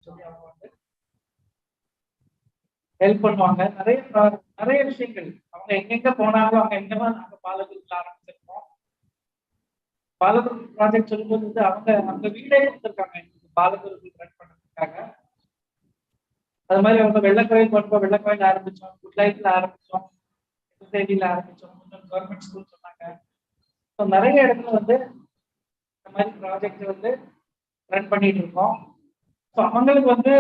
சொல்லி அவங்க வந்து ஹெல்ப் பண்ணுவாங்க. நிறைய விஷயங்கள் அவங்க எங்கெங்க போனாலும் அவங்க எங்கெல்லாம் நாங்க பாலகுருல ஆரம்பிச்சிருக்கோம். பாலகுரு ப்ராஜெக்ட் சொல்லும்போது வந்து அவங்க வீடே கொடுத்துருக்காங்க பாலகுரு ரன் பண்ணதுக்காக. அது மாதிரி அவங்க வெள்ளக்கோயில் போனப்போ வெள்ளக்கோயில் ஆரம்பிச்சோம், குட் லைஃப்ல ஆரம்பிச்சோம், செய்தியில ஆரம்பிச்சோம், கவர்மெண்ட் ஸ்கூல் சொன்னாங்க. ஸோ நிறைய இடத்துல வந்து இந்த மாதிரி ப்ராஜெக்ட் வந்து ரன் பண்ணிட்டு இருக்கோம். ஸோ அவங்களுக்கு வந்து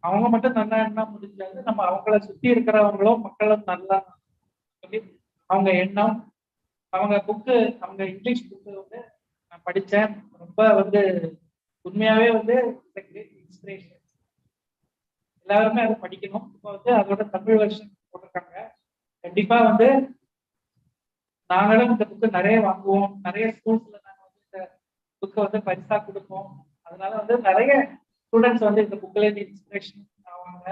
அவங்க மட்டும் நல்லா என்ன முடிஞ்சாது, நம்ம அவங்கள சுத்தி இருக்கிறவங்களும் மக்களும் நல்லா சொல்லி அவங்க எண்ணம், அவங்க புக்கு, அவங்க இங்கிலீஷ் புக்கு வந்து நான் படித்தேன். ரொம்ப வந்து உண்மையாவே வந்து இன்ஸ்பிரேஷன். எல்லாருமே அதை படிக்கணும். இப்போ வந்து அதோட தமிழ் வெர்ஷன் போட்டிருக்காங்க. கண்டிப்பா வந்து நாங்களும் இந்த புக்கு நிறைய வாங்குவோம். நிறைய ஸ்கூல்ஸ்ல நாங்கள் வந்து இந்த புக்கை வந்து பரிசா கொடுப்போம். அதனால வந்து நிறைய ஸ்டூடெண்ட்ஸ் வந்து இந்த புக்கில் இன்ஸ்பிரேஷன் ஆவாங்க.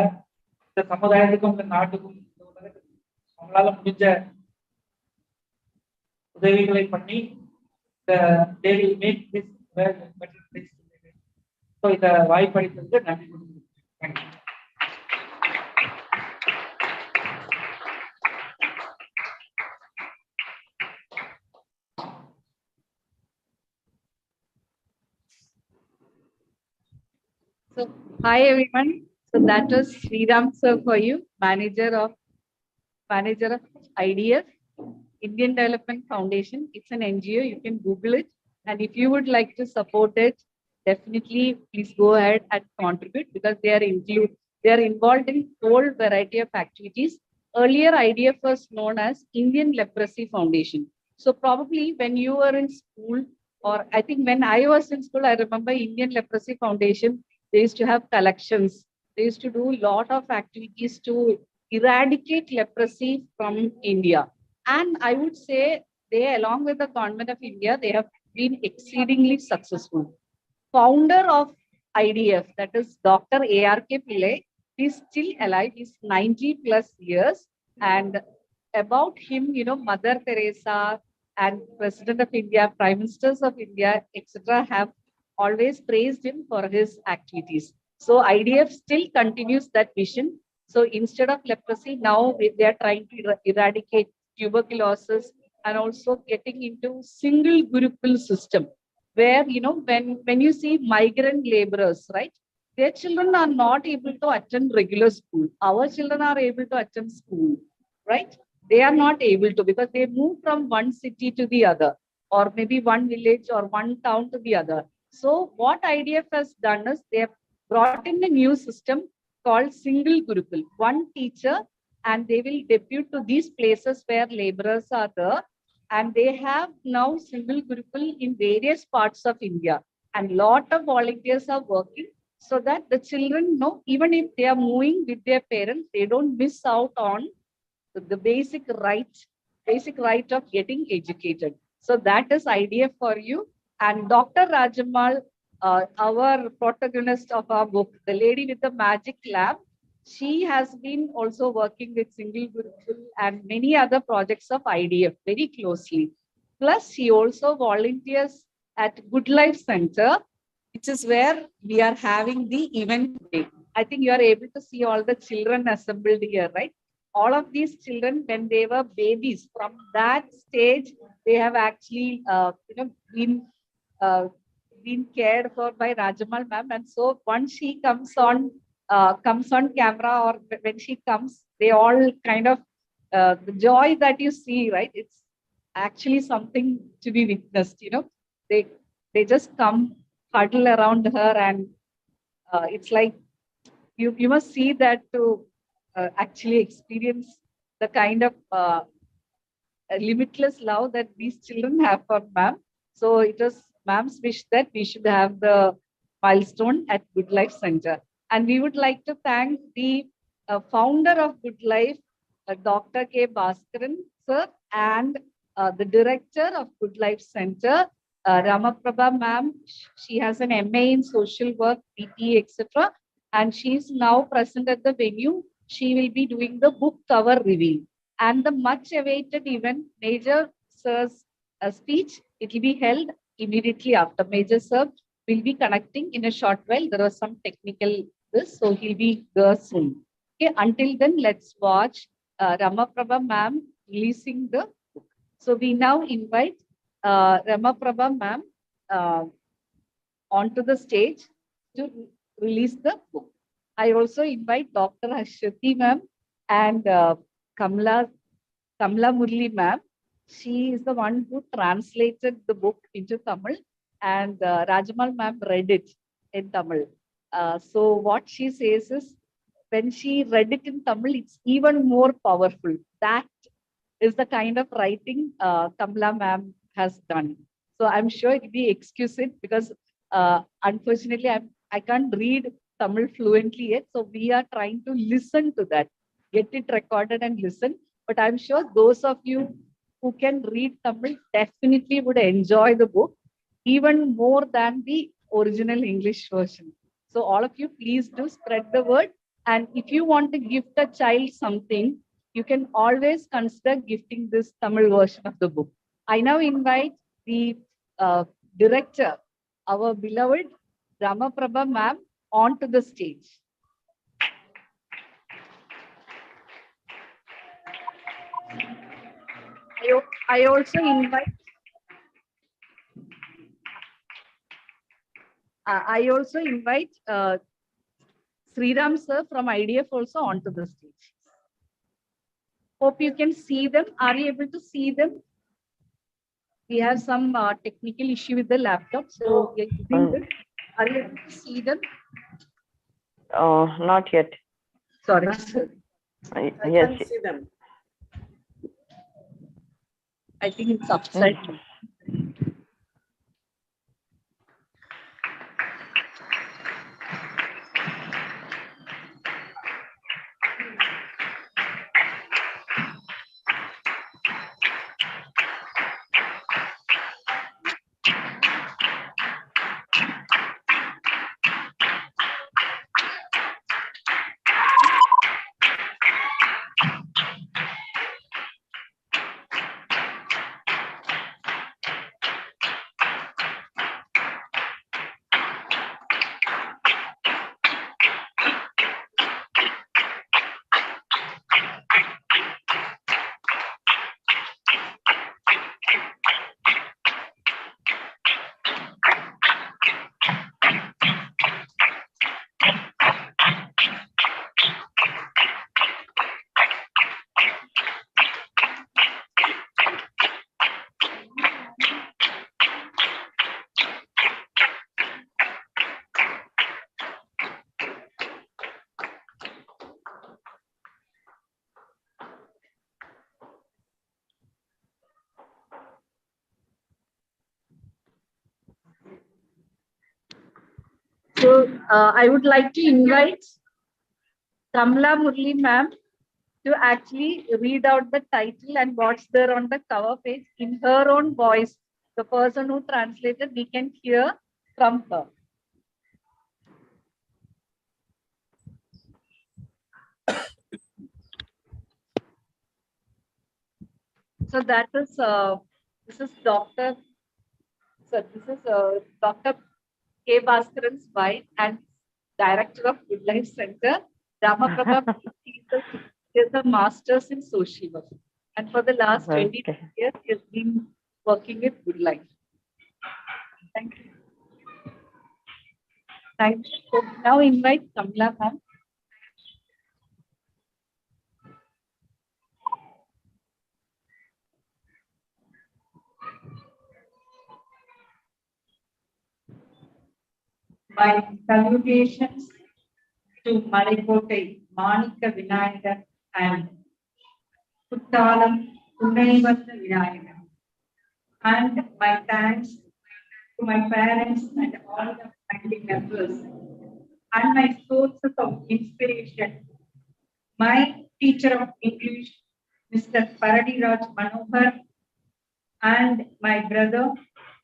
இந்த சமுதாயத்துக்கும் இந்த நாட்டுக்கும் இந்த உலகத்துக்கும் அவங்களால முடிஞ்ச உதவிகளை பண்ணி they will make this world a better place to live in. So இதை வாய்ப்பளித்ததுக்கு நன்றி கொடுக்குறேன். Thank you. So, hi everyone. So that was Sriram sir for you, manager of IDF, Indian Development Foundation. It's an NGO. You can Google it, and if you would like to support it, definitely please go ahead and contribute, because they are involved in whole variety of activities. Earlier, IDF was known as Indian Leprosy Foundation. So probably when you were in school, or I think when I was in school, I remember Indian Leprosy Foundation. They used to have collections. They used to do a lot of activities to eradicate leprosy from India. And I would say they, along with the government of India, they have been exceedingly successful. Founder of IDF, that is Dr. A.R.K. Pillai, is still alive. He's 90 plus years. And about him, Mother Teresa and President of India, Prime Ministers of India, etc., have always praised him for his activities. So IDF still continues that vision. So instead of leprosy, now they are trying to eradicate tuberculosis, and also getting into single Gurukul system, where when you see migrant laborers, right, their children are not able to attend regular school. Our children are able to attend school, right? They are not able to, because they move from one city to the other, or maybe one village or one town to the other. So what IDF has done is they have brought in a new system called single Gurukul. One teacher, and they will depute to these places where laborers are there. And they have now single Gurukul in various parts of India. And lot of volunteers are working so that the children know, even if they are moving with their parents, they don't miss out on the basic right of getting educated. So that is idea for you. And Dr. Rajamal, our protagonist of our book, the lady with the magic lamp, she has been also working with Single Gurukul and many other projects of IDF very closely. Plus, she also volunteers at Good Life Center, which is where we are having the event today. I think you are able to see all the children assembled here, right? All of these children, when they were babies, from that stage, they have actually been cared for by Rajamal ma'am. And so once she comes on camera, or when she comes, they all kind of the joy that you see, right? It's actually something to be witnessed. They just come, huddle around her, and it's like you must see that to actually experience the kind of limitless love that these children have for ma'am. So it was ma'am's wish that we should have the milestone at Good Life Center. And we would like to thank the founder of Good Life, Dr. K. Bhaskaran sir, and the director of Good Life Center, Ramaprabha ma'am. She has an MA in social work, BP, etc. And she is now present at the venue. She will be doing the book cover reveal. And the much awaited event, Major Sir's speech, it will be held immediately after. Major Sir, will be connecting in a short while. There was some technical this, so he'll be there soon. Okay, until then, let's watch Ramaprabha ma'am releasing the book. So we now invite Ramaprabha ma'am onto the stage to release the book. I also invite Dr. Ashwati ma'am and Kamla Murli ma'am. She is the one who translated the book into Tamil, and Rajamal ma'am read it in Tamil. So what she says is, when she read it in Tamil, it's even more powerful. That is the kind of writing Kamla ma'am has done. So I'm sure it will be exquisite because unfortunately I can't read Tamil fluently yet. So we are trying to listen to that, get it recorded and listen. But I'm sure those of you who can read Tamil definitely would enjoy the book even more than the original English version. So all of you, please do spread the word. And if you want to gift a child something, you can always consider gifting this Tamil version of the book. I now invite the director, our beloved Ramaprabha ma'am, onto the stage. I also invite Sriram sir from IDF also onto the stage. Hope you can see them. Are you able to see them? We have some technical issue with the laptop, so we are using this. Are you able to see them? Not yet. Sorry, sir. Yes. Can't see them. I think it's upside down. So I would like to invite Kamla Murli ma'am to actually read out the title and what's there on the cover page in her own voice. The person who translated, we can hear from her. So that is this is Dr. K. Bhaskaran's wife and director of Good Life Center. Ramaprabha is a master's in social work. And for the last 20 years, he has been working with Good Life. Thank you. Thank you. So now invite Kamla ma'am. My salutations to Malaikotai, Manika Vinayagar and Puttalam Unnaivatha Vinayagar. And my thanks to my parents and all the family members and my sources of inspiration. My teacher of English, Mr. Paradiraj Manohar, and my brother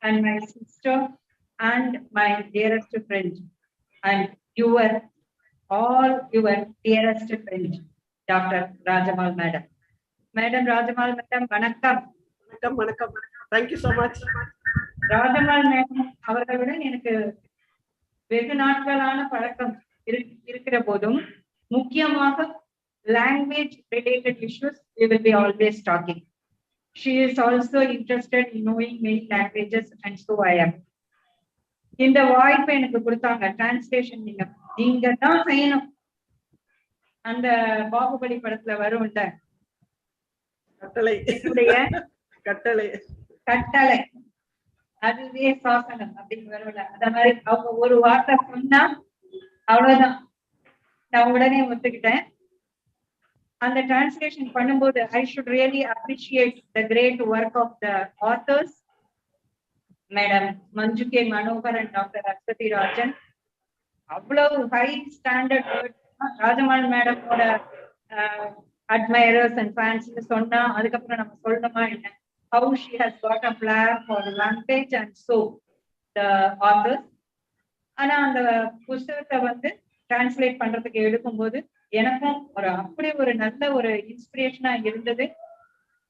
and my sister and my dearest friend, and all your dearest friend, Dr. Rajamal Madam. Madam Rajamal Madam, vanakkam. Vanakkam. Thank you so much. Rajamal Madam, அவர்களை விட எனக்கு வெகு நாட்களான பழக்கம் இருக்கிற போதும் முக்கியமாக language related issues we will be always talking. She is also interested in knowing many languages and so I am. இந்த வாய்ப்பை எனக்கு கொடுத்தாங்க டிரான்ஸ்லேஷன் நீங்க தான் செய்யணும். அந்த பாகுபலி படத்துல வரும்ல கட்டளை கட்டளை கட்டளை அதுவே சாசனம் அப்படின்னு வரும்ல. அந்த மாதிரி அவங்க ஒரு வார்த்தை சொன்னா அவ்வளவுதான், நான் உடனே ஒத்துக்கிட்டேன். அந்த டிரான்ஸ்லேஷன் பண்ணும்போது I should really appreciate the great work of the authors madam Manju K Manohar and doctor Aswathi Rajan. அவ்வளவு ஹை ஸ்டாண்டர்ட் ராஜமால் மேடமோட அட்மைரர்ஸ் அண்ட் ஃபேன்ஸ் சொன்னா அதுக்கப்புறம் நம்ம சொல்லணுமா என்ன? How she has got a flair for the language and so the authors. ஆனா அந்த புஸ்தகத்தை வந்து டிரான்ஸ்லேட் பண்றதுக்கு எடுக்கும்போது எனக்கும் அப்படி ஒரு நல்ல ஒரு இன்ஸ்பிரேஷனா இருந்தது.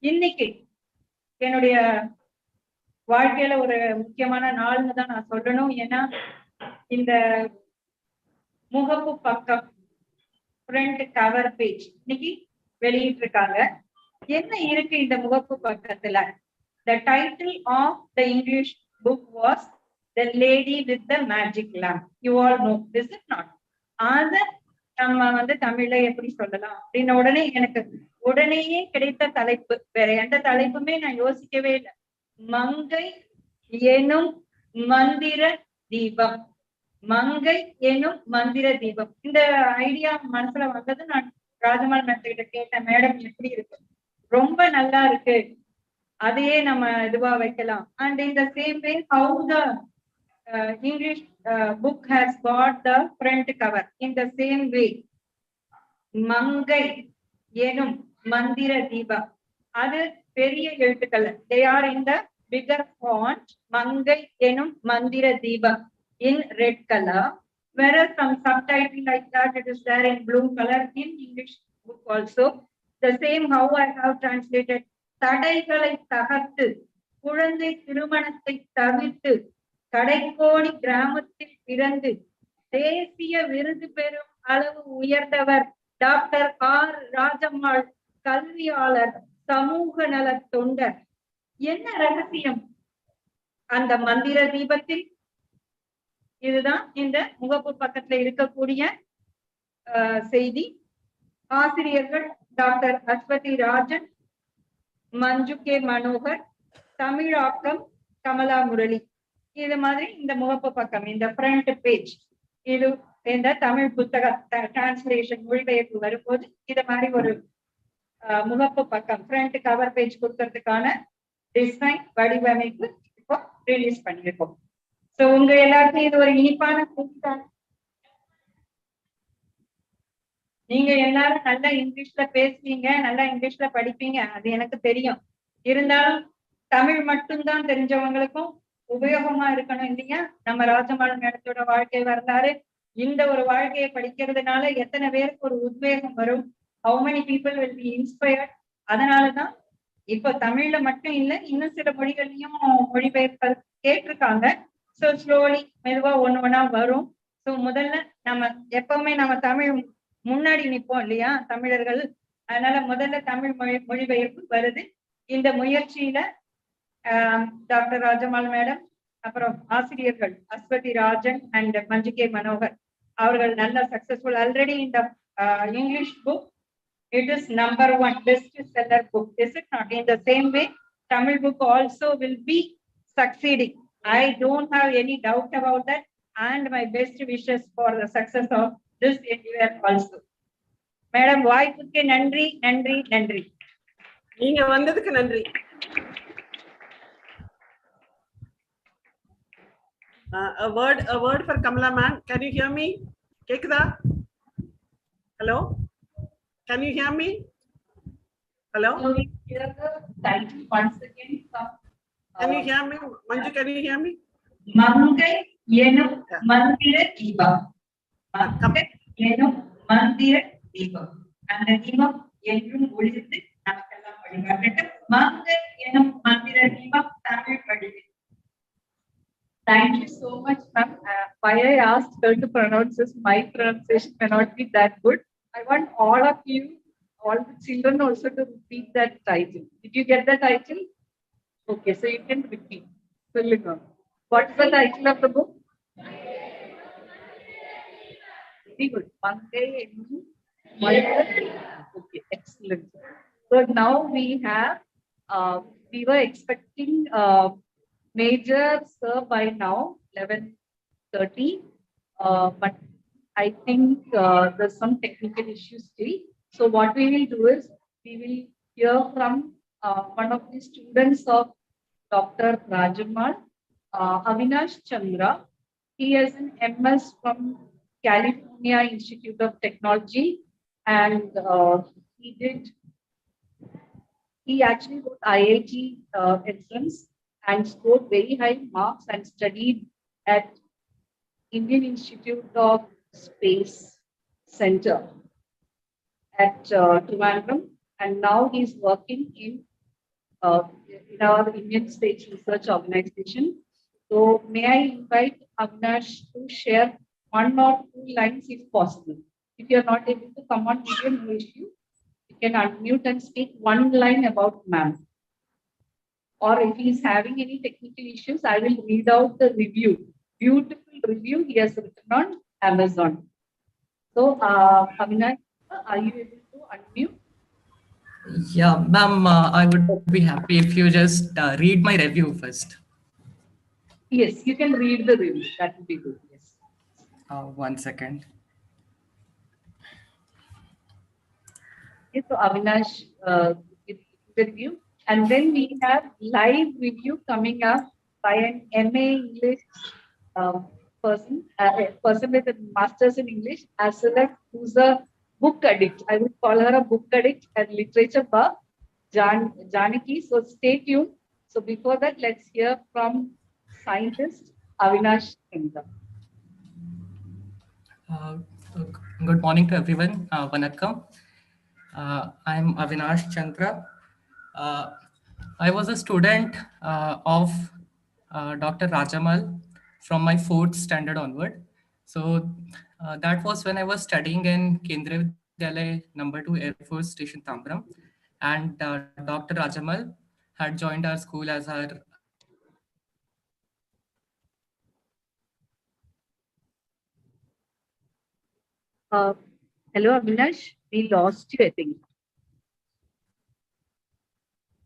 இன்னைக்கு என்னுடைய வாழ்க்கையில ஒரு முக்கியமான நாள்னு தான் நான் சொல்லணும். ஏன்னா இந்த முகப்பு பக்கம் ஃப்ரண்ட் கவர் பேஜ் இன்னைக்கு வெளியிட்டு இருக்காங்க. என்ன இருக்கு இந்த முகப்பு பக்கத்துல? The title of the English book was The Lady with the Magic Lamp. You all know, is it not? அத நம்ம வந்து தமிழ்ல எப்படி சொல்லலாம் அப்படின்னு உடனே எனக்கு உடனேயே கிடைத்த தலைப்பு, வேற எந்த தலைப்புமே நான் யோசிக்கவே இல்லை. மங்கை எனும் மந்திர தீபம். மங்கை எனும் மந்திர தீபம். இந்த ஐடியா மனசுல வந்தது நான் ராஜமால் மேடம் கிட்ட கேட்டேன், மேடம் எப்படி இருக்கு? ரொம்ப நல்லா இருக்கு, அதையே நம்ம இதுவா வைக்கலாம். And in the same way how the English book has got the front cover in the same way. Mangai Enum Manthira Deepam, அது பெரிய எழுத்துக்கள், they are in the bigger font. Mangai Enum Manthira தீபம் in red color, whereas some subtitle like that it is there in blue color in English book also. The same how I have translated தடைகளை தகர்த்து குழந்தை திருமணத்தை தவிர்த்து கடைக்கோடி கிராமத்தில் பிறந்து தேசிய விருது பெறும் அளவு உயர்ந்தவர் டாக்டர் ஆர் ராஜம்மாள், கல்வியாளர், சமூக நல தொண்டர். என்ன ரகசியம் அந்த மந்திர தீபத்தில்? இதுதான் இந்த முகப்பு பக்கத்துல இருக்கக்கூடிய செய்தி. ஆசிரியர்கள் டாக்டர் அஸ்வதி ராஜன், மஞ்சு கே மனோகர், தமிழாக்கம் கமலா முரளி. இது மாதிரி இந்த முகப்பு பக்கம், இந்த ஃப்ரண்ட் பேஜ், இது இந்த தமிழ் புத்தக டிரான்ஸ்லேஷன் மொழிபெயர்ப்பு வரும்போது இது மாதிரி ஒரு முகப்பு பக்கம் ஃப்ரண்ட் கவர் பேஜ் கொடுக்கறதுக்கான டிசைன் வடிவமைப்பு இப்போ ரிலீஸ் பண்ணியிருக்கோம். சோ உங்க எல்லாருக்கும் இது ஒரு இனிப்பான கூட்டம். நீங்க எல்லாரும் நல்லா இங்கிலீஷ்ல பேசுவீங்க, நல்லா இங்கிலீஷ்ல படிப்பீங்க, அது எனக்கு தெரியும். இருந்தாலும் தமிழ் மட்டும்தான் தெரிஞ்சவங்களுக்கும் உபயோகமா இருக்கணும் இல்லையா? நம்ம ராஜமால் மேடத்தோட வாழ்க்கை வரலாறு, இந்த ஒரு வாழ்க்கையை படிக்கிறதுனால எத்தனை பேருக்கு ஒரு உத்வேகம் வரும்? how many people will be inspired? அதனாலதான் இப்போ தமிழ்ல மட்டும் இல்ல, இன்னும் சில மொழிகள்லயும் மொழிபெயர்ப்பு கேட்டிருக்காங்க. சோ ஸ்லோலி மெதுவா ஒண்ணா வரும். சோ முதல்ல நம்ம எப்பவுமே நம்ம தமிழ் முன்னாடி நிற்போம் இல்லையா தமிழர்கள், அதனால முதல்ல தமிழ் மொழிபெயர்ப்பு வருது. இந்த முயற்சியில டாக்டர் ராஜமால் மேடம், அப்புறம் ஆசிரியர்கள் அஸ்வதி ராஜன் அண்ட் மஞ்சு கே மனோகர் அவர்கள் நல்ல சக்சஸ்ஃபுல். ஆல்ரெடி இந்த English book it is number 1 best seller book, is it not? In the same way Tamil book also will be succeeding. I don't have any doubt about that, and my best wishes for the success of this endeavor also. Madam, வாய்ப்புக்கு நன்றி நன்றி நன்றி. நீங்க வந்ததுக்கு நன்றி. A word for Kamala ma'am. Can you hear me? கேக்குதா? Hello? Can you hear me? Hello? Thank you once again. Can you hear me? Manju, can you hear me? மங்கை எனும் மந்திர தீபம். மங்கை எனும் மந்திர தீபம். அந்த தீபம் என்றும் ஒளிர்ந்து நமக்கெல்லாம் வழிகாட்டட்டும். மங்கை எனும் மந்திர தீபம் தமிழ் வடிவில். Thank you so much, ma'am. why I asked her to pronounce this. My pronunciation may not be that good. I want all of you, all the children also to repeat that title. Did you get the title? Okay, so you can repeat. Fill it on. What's the title of the book? Very good. Monday, Monday. Okay, excellent. So now we have, we were expecting major sir by now, 11:30. But I think there's some technical issues still. So what we will do is we will hear from one of the students of Dr. Rajamal, Avinash Chandra. He has an MS from California Institute of Technology, and he actually wrote IIT entrance and scored very high marks and studied at Indian Institute of Space Center at Trivandrum, and now he's working in our Indian Space Research Organization. So may I invite Avinash to share one or two lines if possible. If you are not able to come on video, no issue. You can unmute and speak one line about ma'am. Or if he is having any technical issues, I will read out the review. Beautiful review he has written on Amazon. So, Avinash, are you able to unmute? Yeah, ma'am, I would be happy if you just read my review first. Yes, you can read the review. That would be good. Yes. 1 second. Yes, so Avinash, with the review. And then we have live review coming up by an MA English person, a person with a master's in English, as well as who's a book addict. I would call her a book addict and literature buff, Janaki. So stay tuned. So before that, let's hear from scientist Avinash Chandra. Uh, Good morning to everyone. Vanakkam. I'm Avinash Chandra. I was a student of Dr. Rajamal from my 4th standard onward. So that was when I was studying in Kendriya Vidyalaya number 2 Air Force Station Tambram. And Dr. Rajamal had joined our school as our Hello, Avinash. We lost you, I think.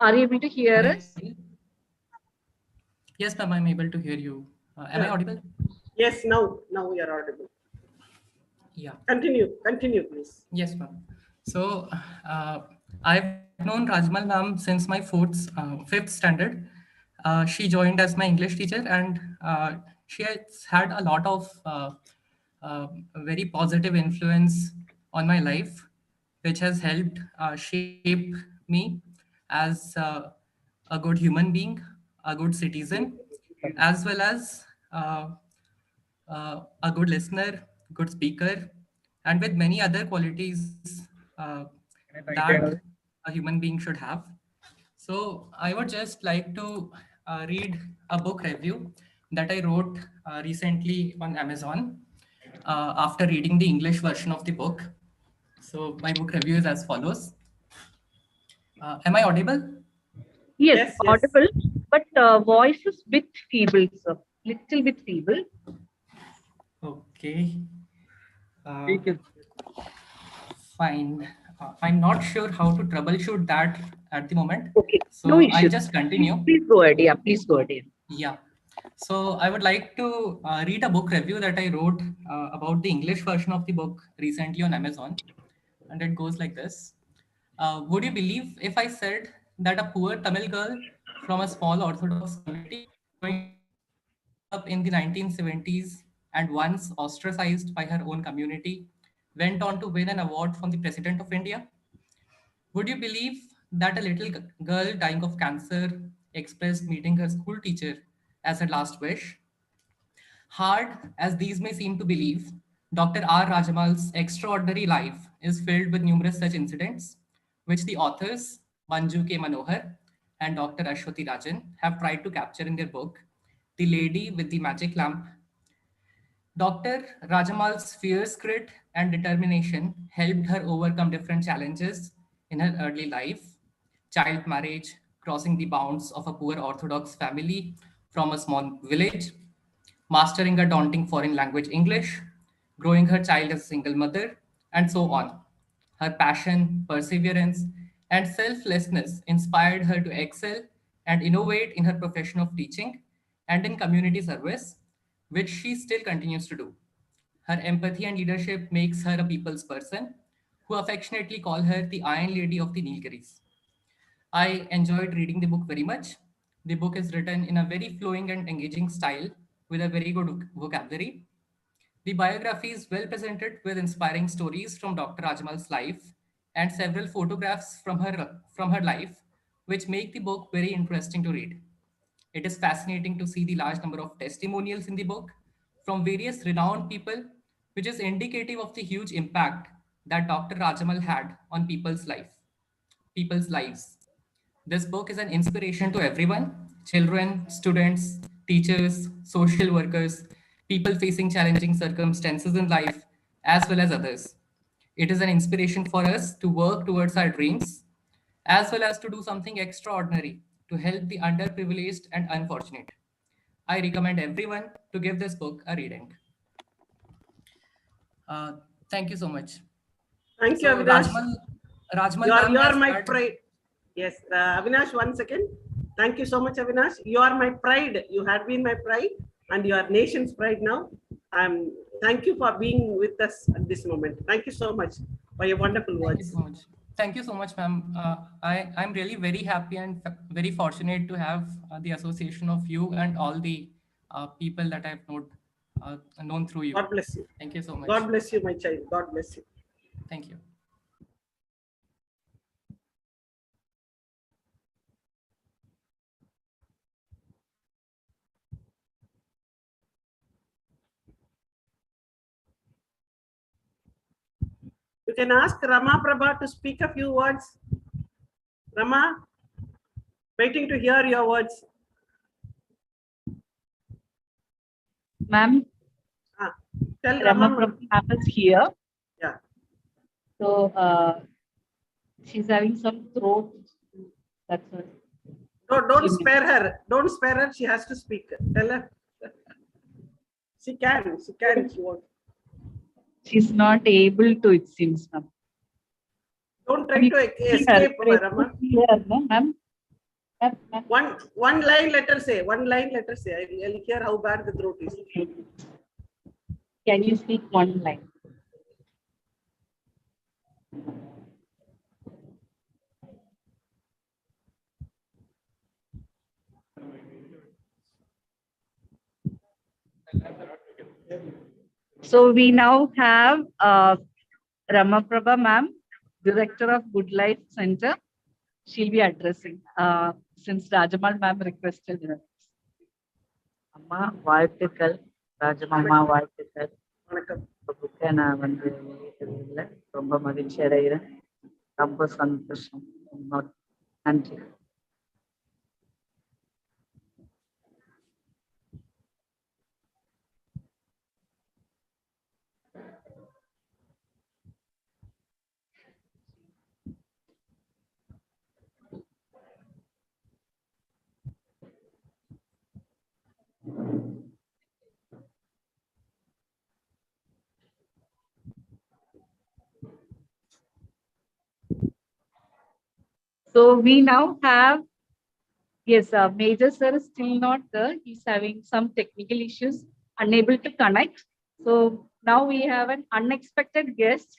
Are you able to hear us? Yes, ma'am, I'm able to hear you. Am I audible? Yes, now we are audible. Yeah. Continue, please. Yes, ma'am. So I've known Rajmal ma'am since my 5th standard. She joined as my English teacher, and she has had a lot of very positive influence on my life, which has helped shape me as a good human being, a good citizen, as well as a good listener, good speaker, and with many other qualities that a human being should have. So I would just like to read a book review that I wrote recently on Amazon after reading the English version of the book. So my book review is as follows. Am I audible? Yes, Yes. audible, but voice is bit feeble, sir. Little bit feeble. Okay. Fine. I'm not sure how to troubleshoot that at the moment. Okay, So no I'll issues. just continue. Please go ahead. Yeah, please go ahead. Yeah. So I would like to read a book review that I wrote about the English version of the book recently on Amazon. And it goes like this. Would you believe if I said that a poor Tamil girl from a small Orthodox community growing up in the 1970s and once ostracized by her own community went on to win an award from the President of India? Would you believe that a little girl dying of cancer expressed meeting her school teacher as her last wish? Hard as these may seem to believe, Dr. R. Rajamal's extraordinary life is filled with numerous such incidents, which the authors Manju K. Manohar and Dr. Ashwati Rajan have tried to capture in their book, The Lady with the Magic Lamp. Dr. Rajamal's fierce grit and determination helped her overcome different challenges in her early life: child marriage, crossing the bounds of a poor Orthodox family from a small village, mastering a daunting foreign language English, growing her child as a single mother, and so on. Her passion, perseverance, and selflessness inspired her to excel and innovate in her profession of teaching and in community service, which she still continues to do. Her empathy and leadership makes her a people's person, who affectionately call her the Iron Lady of the Nilgiris. I enjoyed reading the book very much. The book is written in a very flowing and engaging style with a very good vocabulary. The biography is well presented with inspiring stories from Dr. Rajmal's life and several photographs from her life, which make the book very interesting to read. It is fascinating to see the large number of testimonials in the book from various renowned people, which is indicative of the huge impact that Dr. Rajamal had on people's lives. This book is an inspiration to everyone: children, students, teachers, social workers, people facing challenging circumstances in life, as well as others. It is an inspiration for us to work towards our dreams, as well as to do something extraordinary to help the underprivileged and unfortunate. I recommend everyone to give this book a reading. Uh, Thank you so much. Thank you, So Avinash. Rajmal You ma'am are has my had. pride. Yes, Avinash, 1 second. Thank you so much, Avinash. You are my pride. You had been my pride, and you are nation's pride now. Thank you for being with us at this moment. Thank you so much for your wonderful Thank you words. so much. Thank you so much, ma'am. I'm really very happy and very fortunate to have the association of you and all the people that I've known through you. God bless you. Thank you so much. God bless you, my child. God bless you. Thank you. You can ask Rama Prabha to speak a few words. Rama, waiting to hear your words. Ma'am, Tell Rama Rama. Prabha is here. Yeah. So she's having some throat. That's what. Don't spare her. Don't spare her. She has to speak. Tell her. She can. She can. She won't. She's not able to, it seems, ma'am. Don't try to escape, Rama. Ma'am. One line let her say. One line let her say. I'll hear how bad the throat is. Can you speak one line? So we now have Rama Prabha ma'am, Director of Good Life Center. She'll be addressing since Rajamal ma'am requested her. அம்மா வாழ்த்துக்கள், ராஜமாமா வாழ்த்துக்கள். வணக்கம். புக்கை நான் வெளியிட்டதில்லை, ரொம்ப மகிழ்ச்சி அடைகிறேன், ரொம்ப சந்தோஷம். நன்றி. So we now have, yes, Major sir is still not there. He's having some technical issues, unable to connect. So now we have an unexpected guest,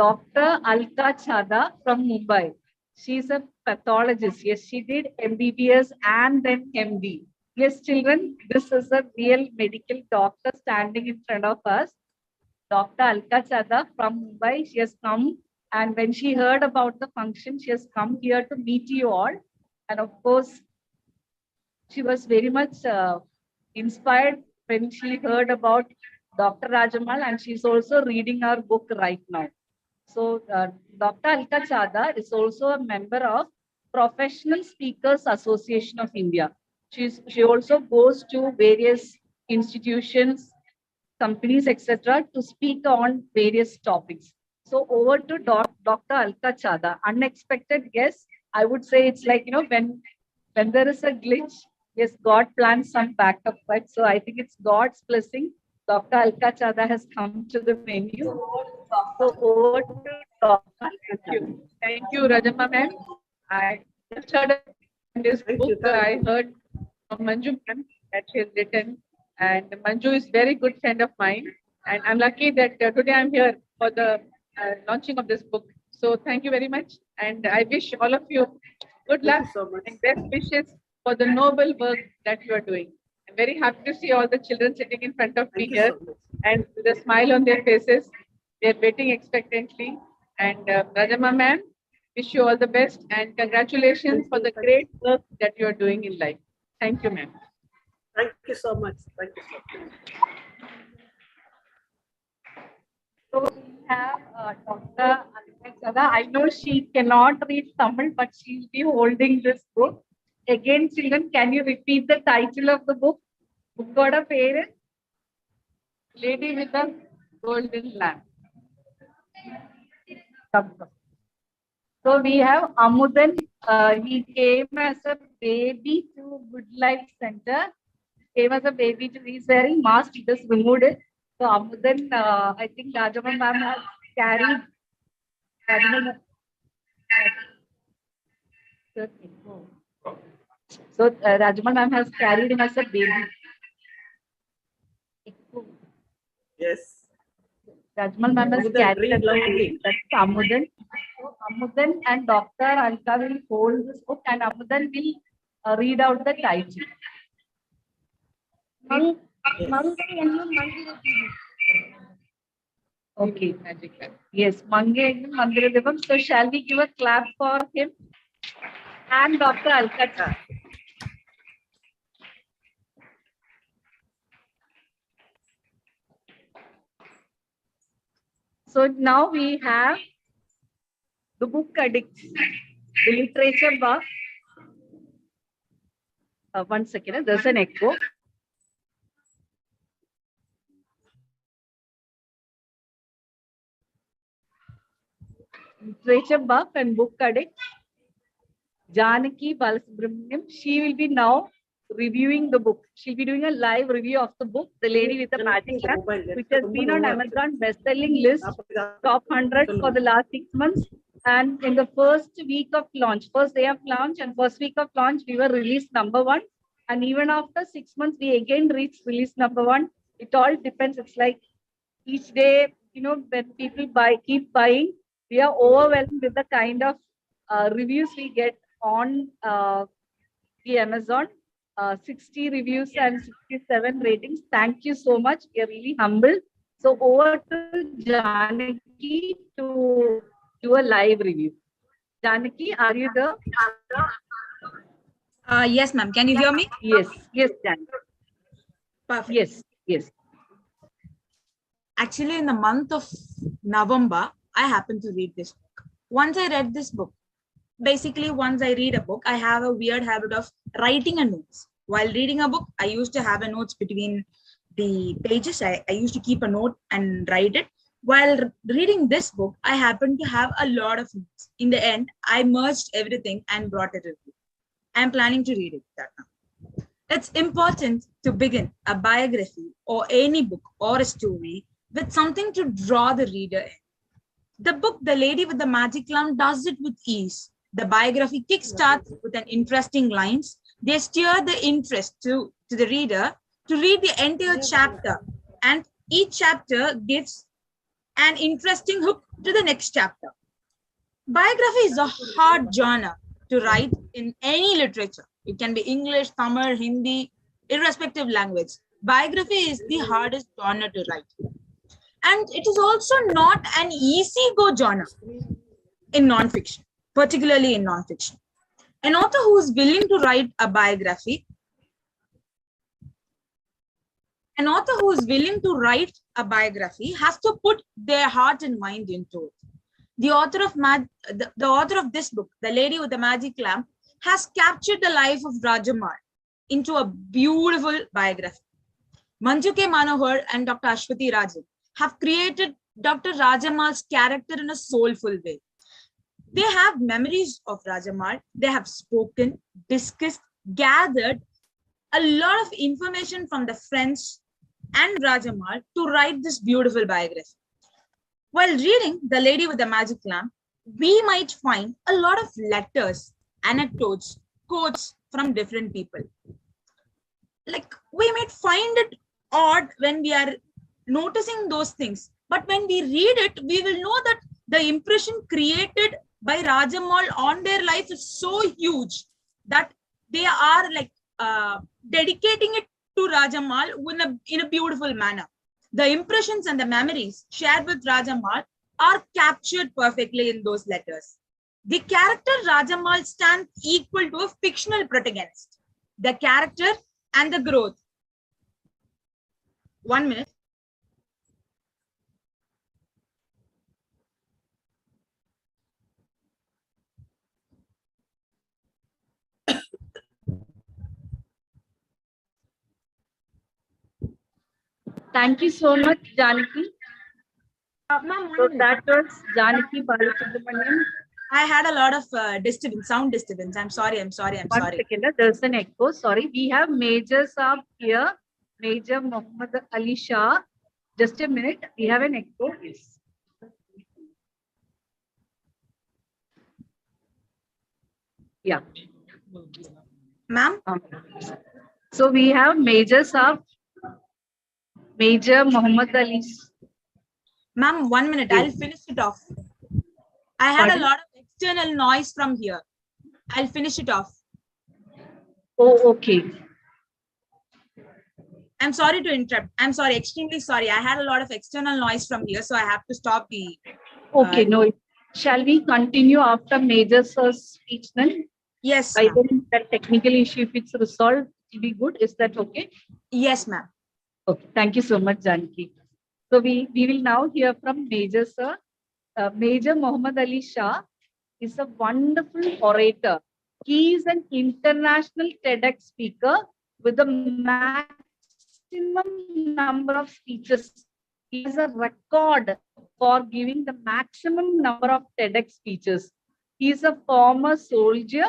Dr. Alka Chada from Mumbai. She's a pathologist. Yes, she did MBBS and then MD. Yes, children, this is a real medical doctor standing in front of us. Dr. Alka Chada from Mumbai. She has come, and when she heard about the function, she has come here to meet you all. And of course, she was very much inspired when she heard about Dr. Rajamal, and she's also reading our book right now. So Dr. Alka Chada is also a member of Professional Speakers Association of India. She also goes to various institutions companies, etc., to speak on various topics. So over to Dr. Alka Chada. Unexpected guest. I would say it's like, when there is a glitch, yes, God plans some backup, right? So I think it's God's blessing. Dr. Alka Chada has come to the venue. So over to Dr. Thank you. Thank you, Rajamma ma'am. I just heard this Thank book. you. I heard from Manju ma'am that she has written. And Manju is very good friend of mine. And I'm lucky that today I'm here for the launching of this book. So thank you very much. And I wish all of you good luck Thank you so much. and best wishes for the noble work that you are doing. I'm very happy to see all the children sitting in front of me Thank you here so much. and with a smile on their faces. They're waiting expectantly. And Rajamma ma'am, wish you all the best and congratulations for the great work that you are doing in life. Thank you, ma'am. Thank you so much. Thank you so much. So we have Dr. Alka Chada. I know she cannot read Tamil, but she'll be holding this book. Again, children, can you repeat the title of the book? Book got a parent? Lady with the Golden Lamp. So we have Amudan. He came as a baby to Good Life Center. Came as a baby to, he's wearing mask, he just removed it. So Amudan, I think Rajamma ma'am has carried. So Rajamma ma'am has carried him as a baby. Yes. Rajmal ma'am has Amudan, carried read as a loudly. baby. That's Amudan. So Amudan and Dr. Alka will hold this book and Amudan will read out the title. Okay. Yes, Mange Mandiradevam. So shall we give a clap for him and Dr. Alka? So now we have the book addicts, the literature buff. 1 second, there's an echo. Literature buff and book addict, Janaki Balasubramaniam. She will be now reviewing the book. She'll be doing a live review of the book, The Lady with the Magic Lamp, which has been on Amazon best-selling list, top 100 for the last 6 months. And in the first week of launch, first day of launch and first week of launch, we were released #1. And even after 6 months, we again reached release #1. It all depends. It's like each day, when people keep buying, we are overwhelmed with the kind of reviews we get on the Amazon. 60 reviews and 67 ratings. Thank you so much. We are really humble. So over to Janaki to do a live review. Janaki, are you there? Yes, ma'am. Can you hear me? Yes, Janaki. Perfect. Yes. Actually, in the month of November, I happened to read this book. Once I read this book, basically, once I read a book, I have a weird habit of writing a notes. While reading a book, I used to have a notes between the pages. I used to keep a note and write it. While reading this book, I happened to have a lot of notes. In the end, I merged everything and brought it review. I'm planning to read it that now. It's important to begin a biography or any book or a story with something to draw the reader in. The book, The Lady with the Magic Lamp, does it with ease. The biography kickstarts with an interesting lines. They steer the interest to the reader to read the entire chapter, and each chapter gives an interesting hook to the next chapter. Biography is a hard genre to write in any literature. It can be English, Tamil, Hindi, irrespective language. Biography is the hardest genre to write. And it is also not an easy go genre in nonfiction, particularly in nonfiction. An author who is willing to write a biography, has to put their heart and mind into it. The author of this book, The Lady with the Magic Lamp, has captured the life of Rajamal into a beautiful biography. Manju K. Manohar and Dr. Ashwati Rajan have created Dr. Rajamal's character in a soulful way. They have memories of Rajamal. They have spoken, discussed, gathered a lot of information from the friends and Rajamal to write this beautiful biography. While reading The Lady with the Magic Lamp, we might find a lot of letters, anecdotes, quotes from different people. Like, we might find it odd when we are noticing those things, but when we read it, we will know that the impression created by Rajamal on their life is so huge that they are like dedicating it to Rajamal in a beautiful manner. The impressions and the memories shared with Rajamal are captured perfectly in those letters. The character Rajamal stands equal to a fictional protagonist. The character and the growth. 1 minute. Thank you so much, Janaki. Ma'am, So that was Janaki Balasubramanian. I had a lot of disturbance, sound disturbance. I'm sorry. One sorry. second, there's an echo. Sorry, we have Major Saab here, Major Muhammad Ali Shah. Just a minute, we have an echo. Yes. Yeah. Ma'am, So we have Major Saab, Major Muhammad Ali. ma'am, 1 minute. Yes. I'll finish it off. I had Pardon? a lot of external noise from here. I'll finish it off. Oh, okay. I'm sorry to interrupt. I'm sorry, extremely sorry. I had a lot of external noise from here, so I have to stop the. Okay, no. Shall we continue after Major Sir's speech then? Yes, I ma'am. think that technical issue, if it's resolved, it will be good. Is that okay? Yes, ma'am. Okay, thank you so much, Janki. So we will now hear from Major Sir. Major Muhammad Ali Shah is a wonderful orator. He is an international TEDx speaker with a maximum number of speeches. He has a record for giving the maximum number of TEDx speeches. He is a former soldier.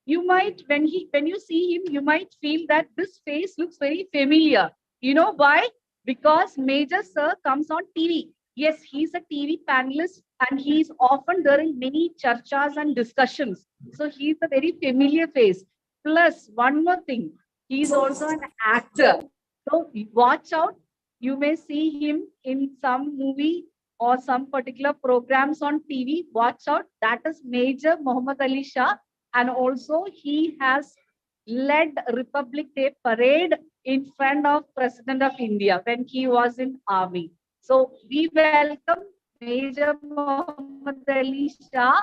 You might, when you see him, you might feel that this face looks very familiar. You know why? Because Major Sir comes on TV. Yes, he's a TV panelist and he's often there in many charchas and discussions. So he's a very familiar face. Plus, one more thing, he's also an actor. So watch out. You may see him in some movie or some particular programs on TV. Watch out. That is Major Muhammad Ali Shah. And also he has led Republic Day parade in front of President of India when he was in army. So we welcome Major Muhammad Ali Shah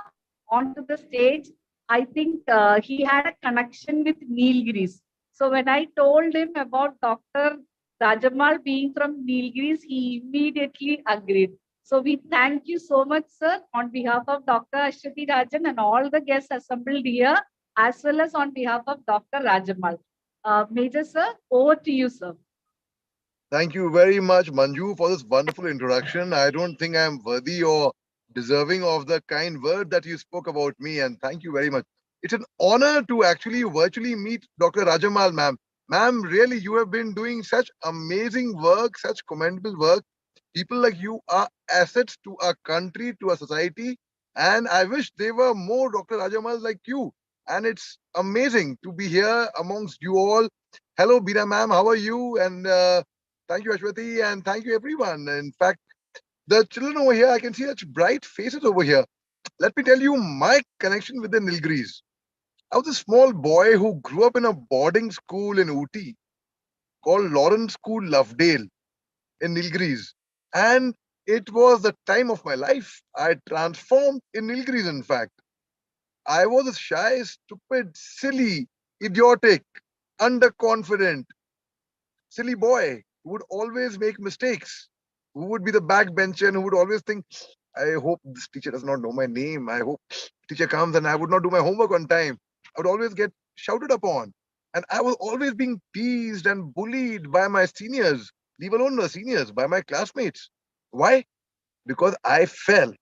onto the stage. I think he had a connection with Nilgiris. So when I told him about Dr. Rajamal being from Nilgiris, he immediately agreed. So we thank you so much, sir, on behalf of Dr. Ashwati Rajan and all the guests assembled here, as well as on behalf of Dr. Rajamal. Major sir, over to you, sir. Thank you very much, Manju, for this wonderful introduction. I don't think I'm worthy or deserving of the kind word that you spoke about me, and thank you very much. It's an honor to actually virtually meet Dr. Rajamal, ma'am. Ma'am, really, you have been doing such amazing work, such commendable work. People like you are assets to our country, to our society, and I wish there were more Dr. Rajamal like you. And it's amazing to be here amongst you all. Hello, Bina ma'am, how are you? And thank you, Ashwati, and thank you, everyone. In fact, the children over here, I can see such bright faces over here. Let me tell you my connection with the Nilgiris. I was a small boy who grew up in a boarding school in Ooty called Lawrence School Lovedale in Nilgiris. And it was the time of my life. I transformed in Nilgiris, in fact. I was a shy, stupid, silly, idiotic, underconfident, silly boy who would always make mistakes, who would be the backbencher and who would always think, I hope this teacher does not know my name. I hope teacher comes and I would not do my homework on time. I would always get shouted upon. And I was always being teased and bullied by my seniors, leave alone the seniors, by my classmates. Why? Because I felt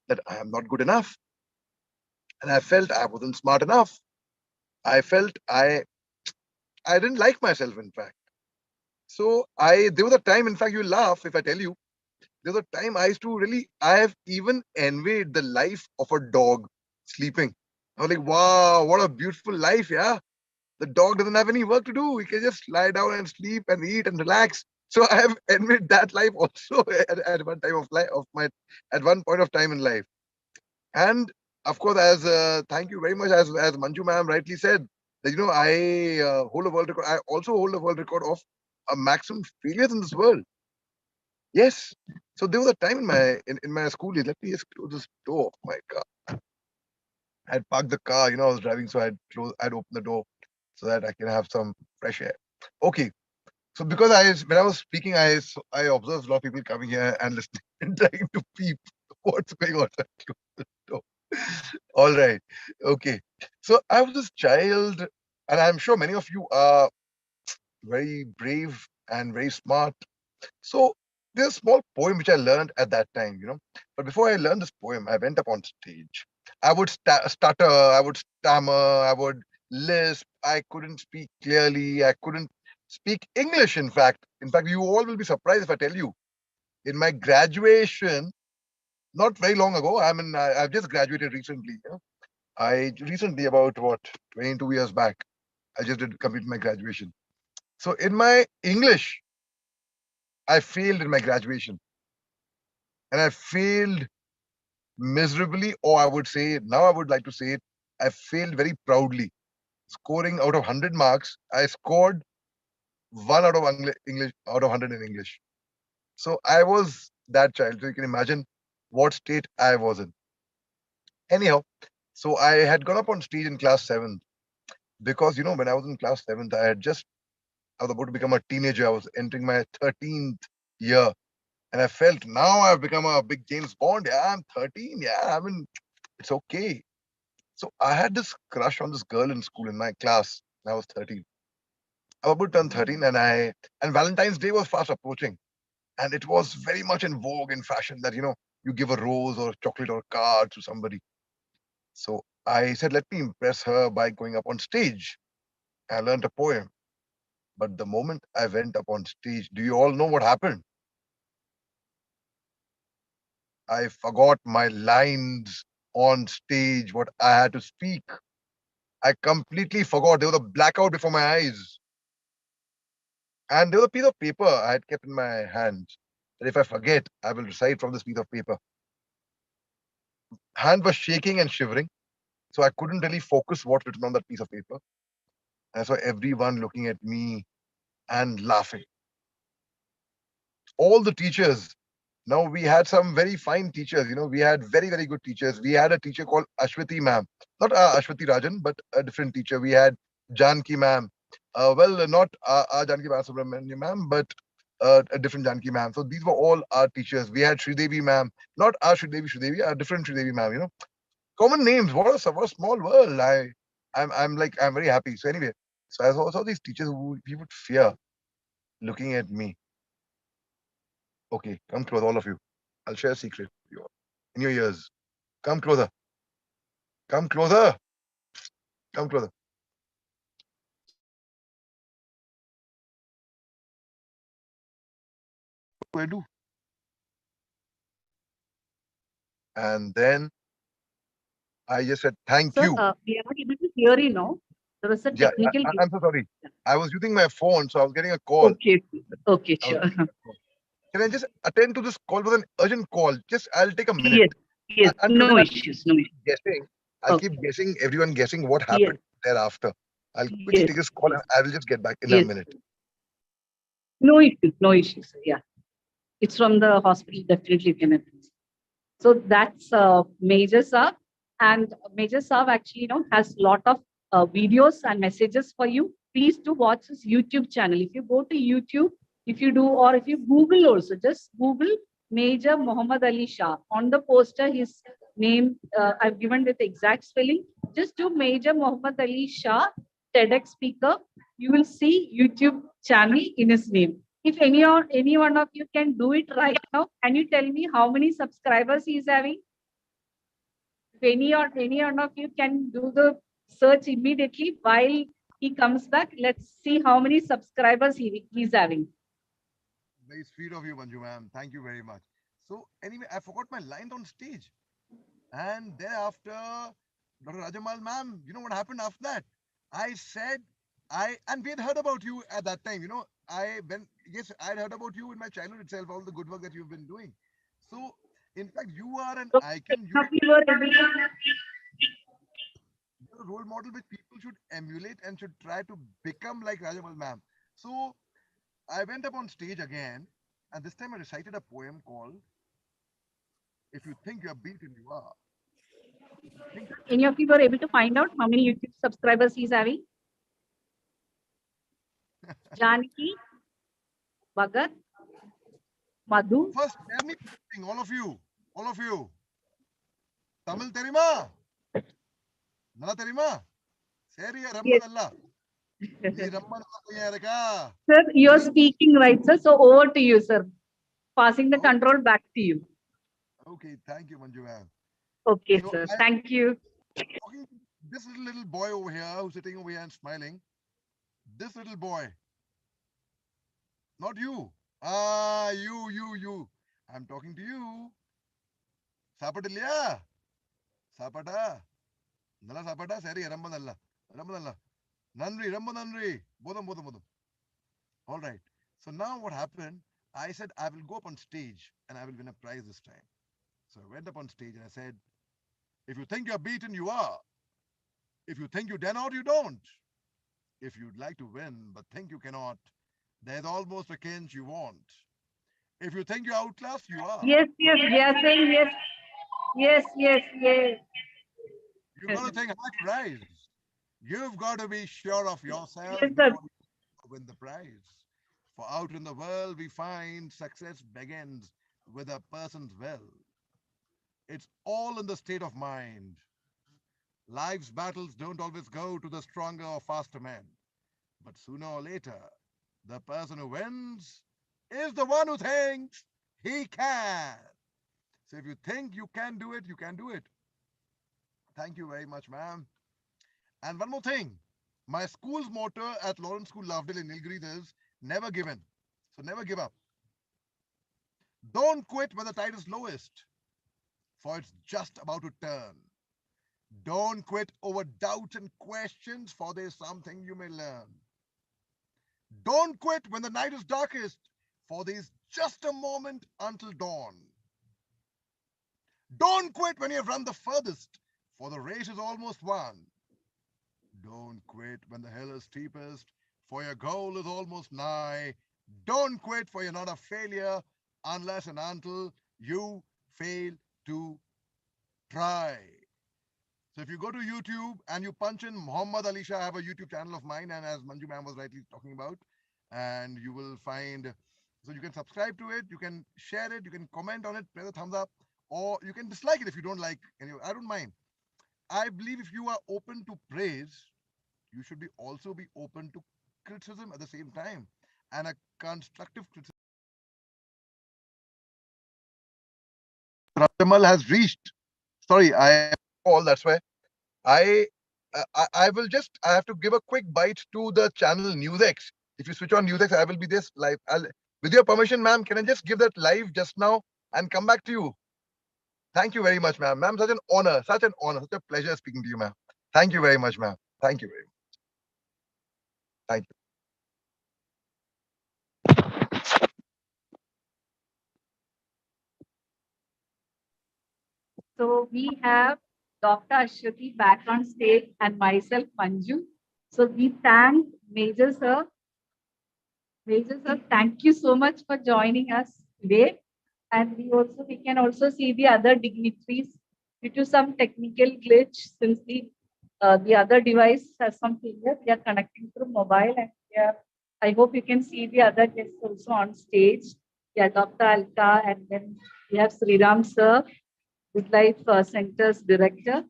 that I am not good enough. And I felt I wasn't smart enough. I felt I didn't like myself, in fact. So there was a time, in fact, you laugh if I tell you, there was a time I used to really, I have even envied the life of a dog sleeping. I was like, wow, what a beautiful life, yeah. The dog doesn't have any work to do. He can just lie down and sleep and eat and relax. So I have envied that life also at one time of life at one point of time in life. And of course, as thank you very much, as Manju ma'am rightly said, that I hold a world record. I also hold a world record of a maximum failures in this world. Yes. So there was a time in my school. Let me just close this door of my car. I'd parked the car. I was driving, so I'd open the door so that I can have some fresh air. Okay. So because when I was speaking, I observed a lot of people coming here and listening and trying to peep what's going on. All right. Okay. So I was this child, and I'm sure many of you are very brave and very smart. So there's a small poem which I learned at that time. But before I learned this poem, I went up on stage. I would stutter, I would stammer, I would lisp. I couldn't speak clearly. I couldn't speak English, in fact. In fact, you all will be surprised if I tell you. In my graduation, not very long ago, I've just graduated recently. I recently, about 22 years back, I just did complete my graduation. So in my English, I failed in my graduation. And I failed miserably, or I would say, now I would like to say it, I failed very proudly. Scoring out of 100 marks, I scored 1 out of English out of 100 in English. So I was that child. So you can imagine what state I was in. Anyhow, so I had gone up on stage in class 7th because, when I was in class 7th, I was about to become a teenager. I was entering my 13th year. And I felt now I've become a big James Bond. Yeah, I'm 13. Yeah, it's okay. So I had this crush on this girl in school in my class. I was 13. I was about to turn 13 and Valentine's Day was fast approaching. And it was very much in vogue, in fashion that, you give a rose or a chocolate or a card to somebody. So I said, let me impress her by going up on stage. I learned a poem. But the moment I went up on stage, do you all know what happened? I forgot my lines on stage, what I had to speak. I completely forgot. There was a blackout before my eyes. And there was a piece of paper I had kept in my hands. That if I forget, I will recite from this piece of paper. Hand was shaking and shivering. So I couldn't really focus what's written on that piece of paper. And I saw everyone looking at me and laughing. All the teachers. Now, we had some very fine teachers. We had very, very good teachers. We had a teacher called Ashwati ma'am. Not Ashwati Rajan, but a different teacher. We had Janki ma'am. Not Janki Subramanian ma'am, but a different Janki ma'am. So these were all our teachers. We had Sridevi ma'am. Not our Sridevi, a different Sridevi ma'am. Common names. What a small world. I'm very happy. So anyway, so I saw these teachers who you would fear looking at me. Okay, come close, all of you. I'll share a secret with you all. In your ears. Come closer. Come closer. Come closer. What do I do? And then I just said, thank Sir, you. we are not able to hear you now. There was a Yeah, technical. I'm so sorry. I was using my phone, so I was getting a call. Okay, okay, sure. Can I just attend to this call with an urgent call? I'll take a minute. Yes, yes, no I'll issues, no issues. guessing. I'll keep guessing, everyone guessing what happened thereafter. I'll quickly take this call and I will just get back in a minute. No issues, no issues. Yeah, it's from the hospital. Definitely, you can attend. So that's Major Saab, and Major Saab actually, has a lot of videos and messages for you. Please do watch his YouTube channel. If you go to YouTube, if you do, or if you Google also, just Google Major Muhammad Ali Shah. On the poster, his name I've given with exact spelling. Just do Major Muhammad Ali Shah. TEDx speaker, you will see YouTube channel in his name. If any one of you can do it right now, can you tell me how many subscribers he is having? If any one of you can do the search immediately while he comes back, let's see how many subscribers he's having. Very sweet of you, Manju ma'am. Thank you very much. So anyway, I forgot my lines on stage. And thereafter, Dr. Rajamal ma'am, you know what happened after that? I said, and we had heard about you at that time, you know, I had heard about you in my childhood itself, all the good work that you've been doing. So, in fact, you are an icon, you are a role model which people should emulate and should try to become like Rajamal ma'am. So, I went up on stage again, and this time I recited a poem called If You Think You're Beaten, You Are. Any of you were able to find out how many YouTube subscribers he's having? Janaki, Bhagat, Madhu. First, tell me something, all of you. Tamil terima? Nala terima? Seriya Rammadalla. Ee Rammadalla koya irukka? Sir, you're speaking right, sir. So over to you, sir. Passing the control back to you. Okay, thank you, Manju ma'am. Okay, So sir. Thank you. Talking to this little boy over here who's sitting over here and smiling. This little boy. Not you. You. I'm talking to you. Sapatilla. Sapata. Nala sapata. Seri Rammadalla. Nandri. Bodam. All right. So now what happened? I said I will go up on stage and I will win a prize this time. So I went up on stage and I said, if you think you're beaten, you are. If you think you dare not, you don't. If you'd like to win but think you cannot, there's almost a kinch you want. If you think you're outclassed, you are. Yes, we are saying yes. You've got to think high prize. You've got to be sure of yourself Yes, sir. before you win the prize. For out in the world, we find success begins with a person's will. It's all in the state of mind. Life's battles don't always go to the stronger or faster man. But sooner or later, the person who wins is the one who thinks he can. So if you think you can do it, you can do it. Thank you very much, ma'am. And one more thing. My school's motto at Lawrence School, Lovedale in Nilgiris is never give in. So never give up. Don't quit when the tide is lowest, for it's just about to turn. Don't quit over doubts and questions, for there's something you may learn. Don't quit when the night is darkest, for there's just a moment until dawn. Don't quit when you've run the furthest, for the race is almost won. Don't quit when the hill is steepest, for your goal is almost nigh. Don't quit, for you're not a failure unless and until you fail to try. So if you go to YouTube and you punch in Muhammad Ali Shah, I have a YouTube channel of mine, and as Manju ma'am was rightly talking about, and you will find, so you can subscribe to it, you can share it, you can comment on it, press a thumbs up, or you can dislike it if you don't like any. I don't mind. I believe if you are open to praise, you should also be open to criticism at the same time, and a constructive criticism. Rajamal has reached. Sorry, I all that's why I have to give a quick bite to the channel NewsX. If you switch on NewsX, I will be this live. With your permission, ma'am, can I just give that live just now and come back to you? Thank you very much, ma'am. Ma'am, such an honor, such a pleasure speaking to you, ma'am. Thank you very much, ma'am. Thank you very much. Thank you. So we have Dr. Ashwati back on stage and myself, Manju. So we thank Major Sir. Major Sir, thank you so much for joining us today. And we can also see the other dignitaries due to some technical glitch, since the other device has some failure. We are connecting through mobile, and I hope you can see the other guests also on stage. Yeah, Dr. Alka, and then we have Sriram Sir, Good Life Center's Director,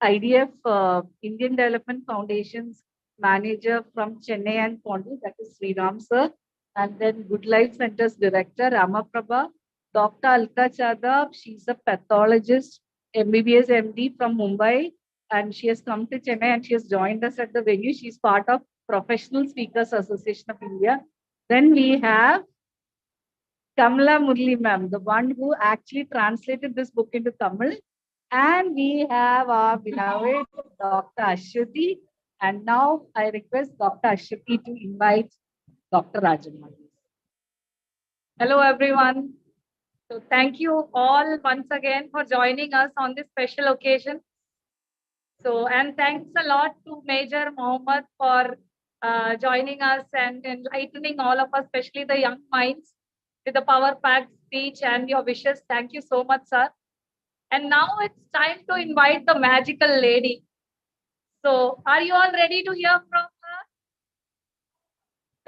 IDF Indian Development Foundation's manager from Chennai and Pondy, that is Sriram sir. And then Good Life Center's director, Ramaprabha. Dr. Alka Chadab, she's a pathologist, MBBS MD from Mumbai. And she has come to Chennai and she has joined us at the venue. She's part of Professional Speakers Association of India. Then we have Kamala Murli ma'am, the one who actually translated this book into Tamil. And we have our beloved Dr. Ashwati. And now I request Dr. Ashwati to invite Dr. Rajan. Hello, everyone. So thank you all once again for joining us on this special occasion. So, and thanks a lot to Major Mohammed for joining us and enlightening all of us, especially the young minds, with the power-packed speech and your wishes. Thank you so much, sir. And now it's time to invite the magical lady. So, are you all ready to hear from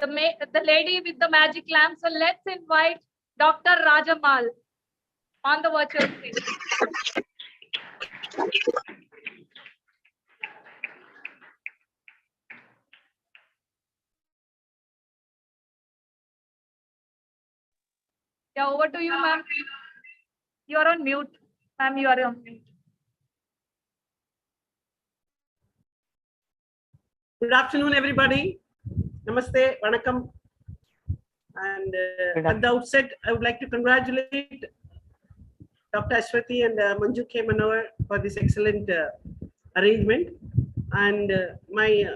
her? The lady with the magic lamp. So, let's invite Dr. Rajamal on the virtual screen. Yeah, over to you, ma'am. You are on mute. Ma'am, you are on mute. Good afternoon, everybody. Namaste, Vanakkam. And at the outset, I would like to congratulate Dr. Ashwati and Manju K. Manohar for this excellent arrangement. And my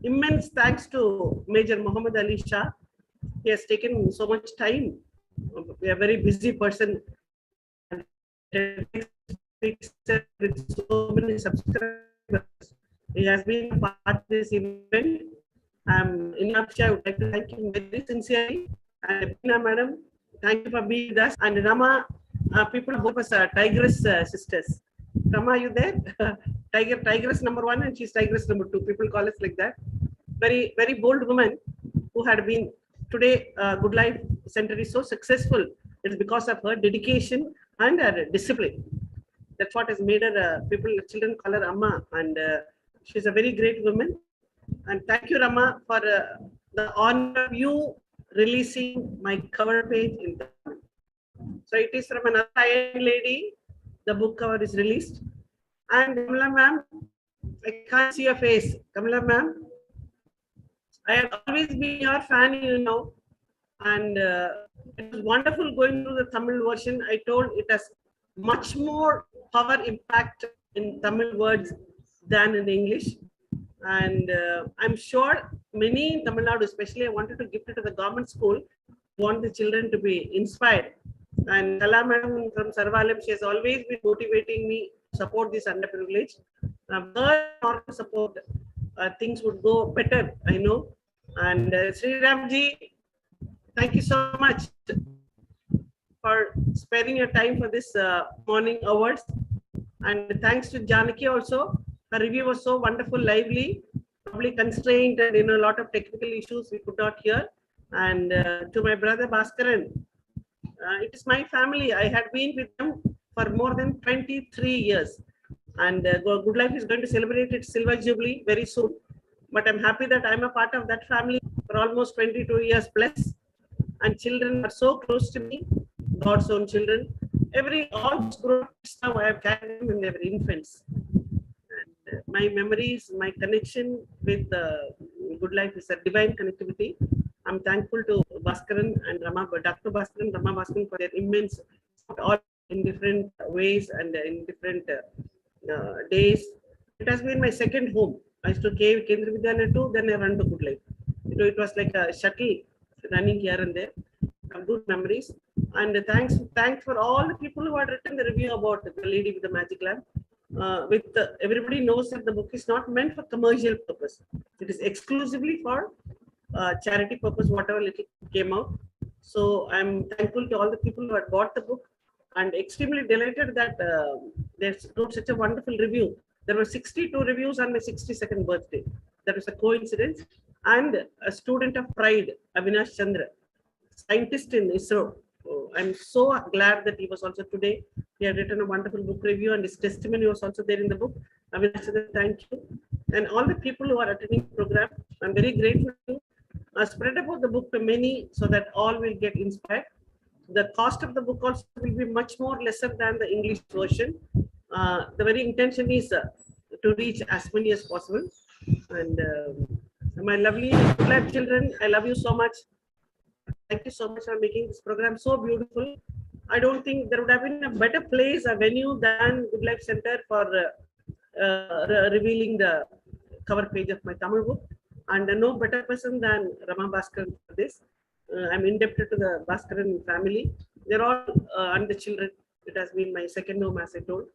immense thanks to Major Muhammad Ali Shah. He has taken so much time. We are a very busy person. With so many subscribers. He has been part of this event. In Akshay, I would like to thank him very sincerely. And Madam, thank you for being with us. And Rama, people hope us Tigress sisters. Rama, are you there? Tigress number 1 and she's Tigress number 2. People call us like that. Very, very bold woman who had been today. Good Life Center is so successful. It's because of her dedication and her discipline. That's what has made her. Children call her Amma, and she's a very great woman. And thank you, Rama, for the honor of you releasing my cover page in Tamil. So it is from another lady. The book cover is released. And Kamala ma'am, I can't see your face. Kamala ma'am, I have always been your fan, you know. And it was wonderful going through the Tamil version. I told it has much more power impact in Tamil words than in English. And I'm sure many in Tamil Nadu, especially I wanted to gift it to the government school, want the children to be inspired. And Kala madam from Sarvalam, she has always been motivating me to support this underprivileged. Her support, things would go better, I know. And Sriram ji, thank you so much for sparing your time for this morning hours. And thanks to Janaki also. Her review was so wonderful, lively, probably constrained, and a lot of technical issues we could not hear. And to my brother Bhaskaran, it is my family. I had been with them for more than 23 years. And Good Life is going to celebrate its Silver Jubilee very soon. But I'm happy that I'm a part of that family for almost 22 years plus. And children are so close to me, God's own children. All groups now I have carried them in their infants. And my memories, my connection with Good Life is a divine connectivity. I'm thankful to Bhaskaran and Rama, Dr. Bhaskaran, Rama Bhaskaran for their immense support, all in different ways and in different days. It has been my second home. I used to Kendra Vidyalaya too, then I ran to Good Life. It was like a shuttle running here and there. Good memories. And thanks for all the people who had written the review about the lady with the magic lamp. Everybody knows that the book is not meant for commercial purpose. It is exclusively for charity purpose, whatever little came out. So I'm thankful to all the people who had bought the book and extremely delighted that they wrote such a wonderful review. There were 62 reviews on my 62nd birthday. That was a coincidence. And a student of pride, Avinash Chandra, scientist in ISRO. I'm so glad that he was also today. He had written a wonderful book review and his testimony was also there in the book. Avinash Chandra, thank you. and all the people who are attending the program. I'm very grateful to spread about the book to many so that all will get inspired. The cost of the book also will be much more lesser than the English version. The very intention is to reach as many as possible. And my lovely Good Life children, I love you so much. Thank you so much for making this program so beautiful. I don't think there would have been a better place, a venue than Good Life Center for revealing the cover page of my Tamil book. And no better person than Rama Bhaskaran for this. I'm indebted to the Bhaskaran family. They're all and the children. It has been my second home, as I told.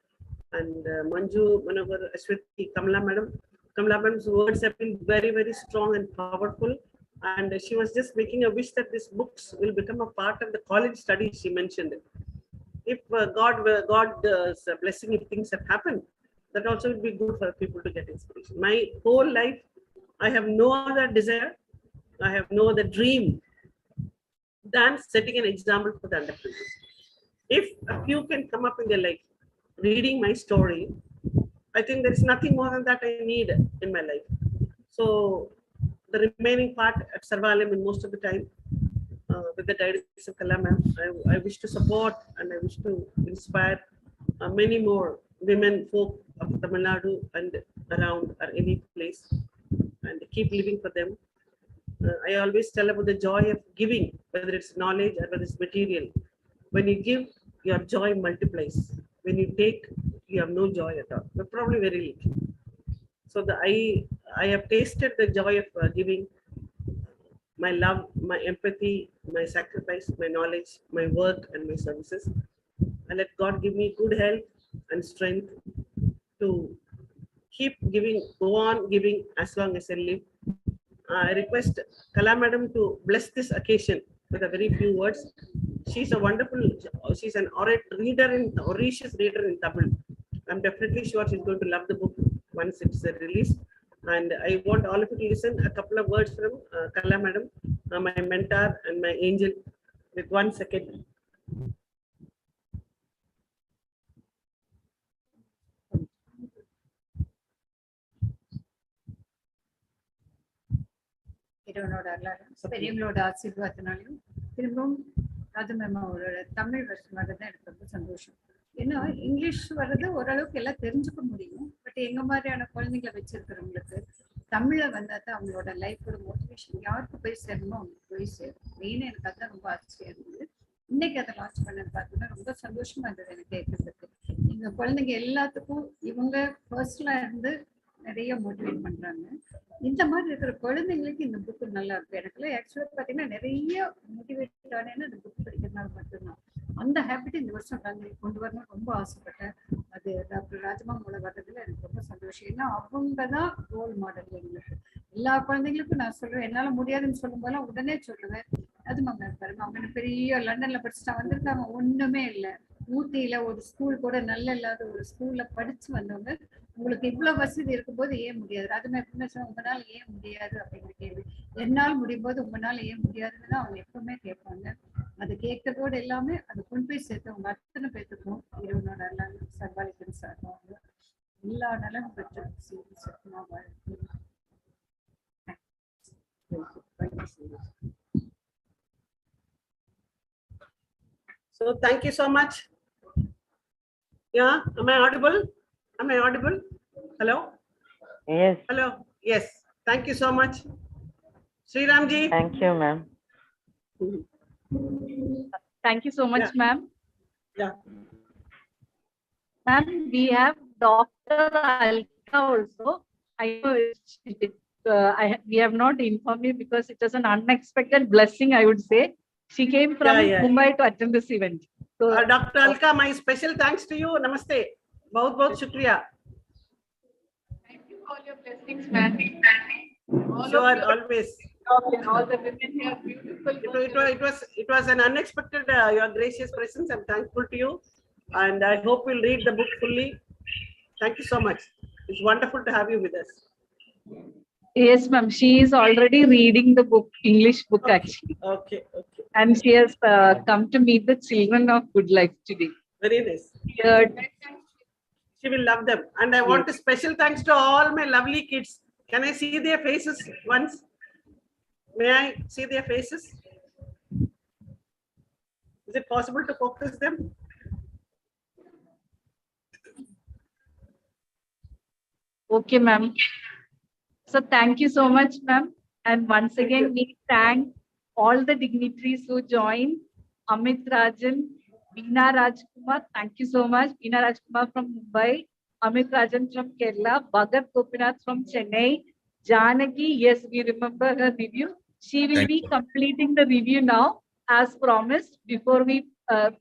And Manju, Manohar, Ashwati, Kamala madam's words have been very, very strong and powerful. And she was just making a wish that these books will become a part of the college studies. She mentioned it. If God's blessing, if things have happened, that also will be good for people to get inspiration. My whole life, I have no other desire, I have no other dream than setting an example for the underprivileged. If a few can come up in their life, reading my story, I think there is nothing more than that I need in my life. So the remaining part at Sarvalayam in most of the time, with the guidance of Kala ma'am, I wish to support and I wish to inspire many more women folk of Tamil Nadu and around or any place, and keep living for them. I always tell about the joy of giving, whether it's knowledge or whether it's material. When you give, your joy multiplies. When you take, you have no joy at all, but probably very little. So I have tasted the joy of giving. My love, my empathy, my sacrifice, my knowledge, my work, and my services. And let God give me good health and strength to keep giving, go on giving as long as I live. I request Kala madam to bless this occasion with a very few words. She's a wonderful, she's an Orish's reader in Tamil. I'm definitely sure she's going to love the book once it's released. And I want all of you to listen a couple of words from Kala madam, my mentor and my angel, with 1 second. பெரியவங்களோட ஆசீர்வாதத்தினாலையும் திரும்பவும் ராஜமேமாவோட தமிழ் வருஷம் வர்றதுதான் எனக்கு ரொம்ப சந்தோஷம். ஏன்னா English வர்றது ஓரளவுக்கு எல்லாம் தெரிஞ்சுக்க முடியும். பட் எங்க மாதிரியான குழந்தைங்களை வச்சிருக்கிறவங்களுக்கு தமிழ்ல வந்தா தான் அவங்களோட லைஃபோட மோட்டிவேஷன் யாருக்கு போய் சேரணுமோ அவங்களுக்கு போய் சேரும். மெயினா எனக்கு அதான் ரொம்ப ஆச்சரியம் இருந்தது. இன்னைக்கு அதை லான்ச் பண்ணது பார்த்தீங்கன்னா ரொம்ப சந்தோஷமா இருந்தது எனக்கு கேட்கறதுக்கு. எங்க குழந்தைங்க எல்லாத்துக்கும் இவங்க பர்சனலா இருந்து நிறைய மோட்டிவேட் பண்றாங்க. இந்த மாதிரி இருக்கிற குழந்தைங்களுக்கு இந்த புக்கு நல்லா இருக்கு. எனக்குலாம் ஆக்சுவலா பாத்தீங்கன்னா நிறைய மோட்டிவேட் ஆனேன்னா இந்த புக் படிக்கிறதுனால மட்டும்தான். அந்த ஹேபிட் இந்த வருஷம் கொண்டு வரணும்னு ரொம்ப ஆசைப்பட்டேன். அது டாக்டர் ராஜமா மூலம் வர்றதுல எனக்கு ரொம்ப சந்தோஷம். ஏன்னா அவங்கதான் ரோல் மாடல் எங்களுக்கு. எல்லா குழந்தைங்களுக்கும் நான் சொல்லுவேன், என்னால முடியாதுன்னு சொல்லும் போதெல்லாம் உடனே சொல்லுவேன், அது மேம் பாருங்க அவங்க பெரிய லண்டன்ல படிச்சுட்டா வந்திருக்காங்க, ஒண்ணுமே இல்லை. ஊட்டியில ஒரு ஸ்கூல் கூட நல்ல இல்லாத ஒரு ஸ்கூல்ல படிச்சு வந்தவங்க, உங்களுக்கு இவ்வளவு வசதி இருக்கும்போது ஏன் முடியாது? ராஜமா எப்பவுமே சொன்ன உங்களால ஏன் முடியாது அப்படிங்கிற கேள்வி. என்னால் முடியும் போது உங்களால ஏன் முடியாதுன்னு தான் அவங்க எப்பவுமே கேட்பாங்க. அது கேட்கறதோடு எல்லாமே அதை கொண்டு போய் சேர்த்து உங்க அத்தனை பேத்துக்கும் இறைவனோட எல்லாம் சர்வாலிக்கன் சார்பாங்க எல்லா நலனும் பெற்று சத்துமா வாழ்க்கை. So thank you so much. Yeah, am I audible? Am I audible? Hello? Yes. Hello? Yes. Thank you so much. Sri Ramji. Thank you, ma'am. Thank you so much, Yeah. ma'am. Yeah. Ma'am, we have Dr. Alka also. I know we have not informed you because it was an unexpected blessing, I would say. She came from Mumbai to attend this event. So, Dr. Alka, my special thanks to you. Namaste. Bahut shukriya. thank you for all your blessings, ma'am. Sure, always. All the women here, beautiful. It was an unexpected, your gracious presence. I'm thankful to you, and I hope you'll read the book fully. Thank you so much. It's wonderful to have you with us. Yes, ma'am. She is already reading the book, English book, actually. Okay. And she has come to meet the children of Good Life today. Very nice. She will love them. And I want a special thanks to all my lovely kids. Can I see their faces once? May I see their faces? Is it possible to focus them? Okay, ma'am. So thank you so much, ma'am. And once Thank again, you. we thank all the dignitaries who joined. Amit Rajan, Veena Rajkumar, thank you so much. Veena Rajkumar from Mumbai, Amit Rajan from Kerala, Bhagat Gopinath from Chennai, Janaki, yes, we remember her review. She will be completing the review now, as promised, before we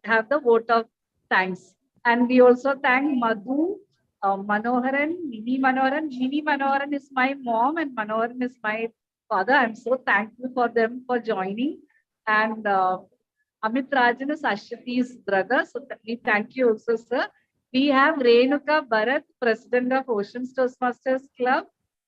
have the vote of thanks. And we also thank Madhu, Manoharan, Mini Manoharan. Mini Manoharan is my mom and Manoharan is my father. I'm so thankful for them for joining. And Amit Rajan is Ashwati's brother. So we thank you also, sir. We have Renuka Bharat, President of Ocean Toastmasters Club,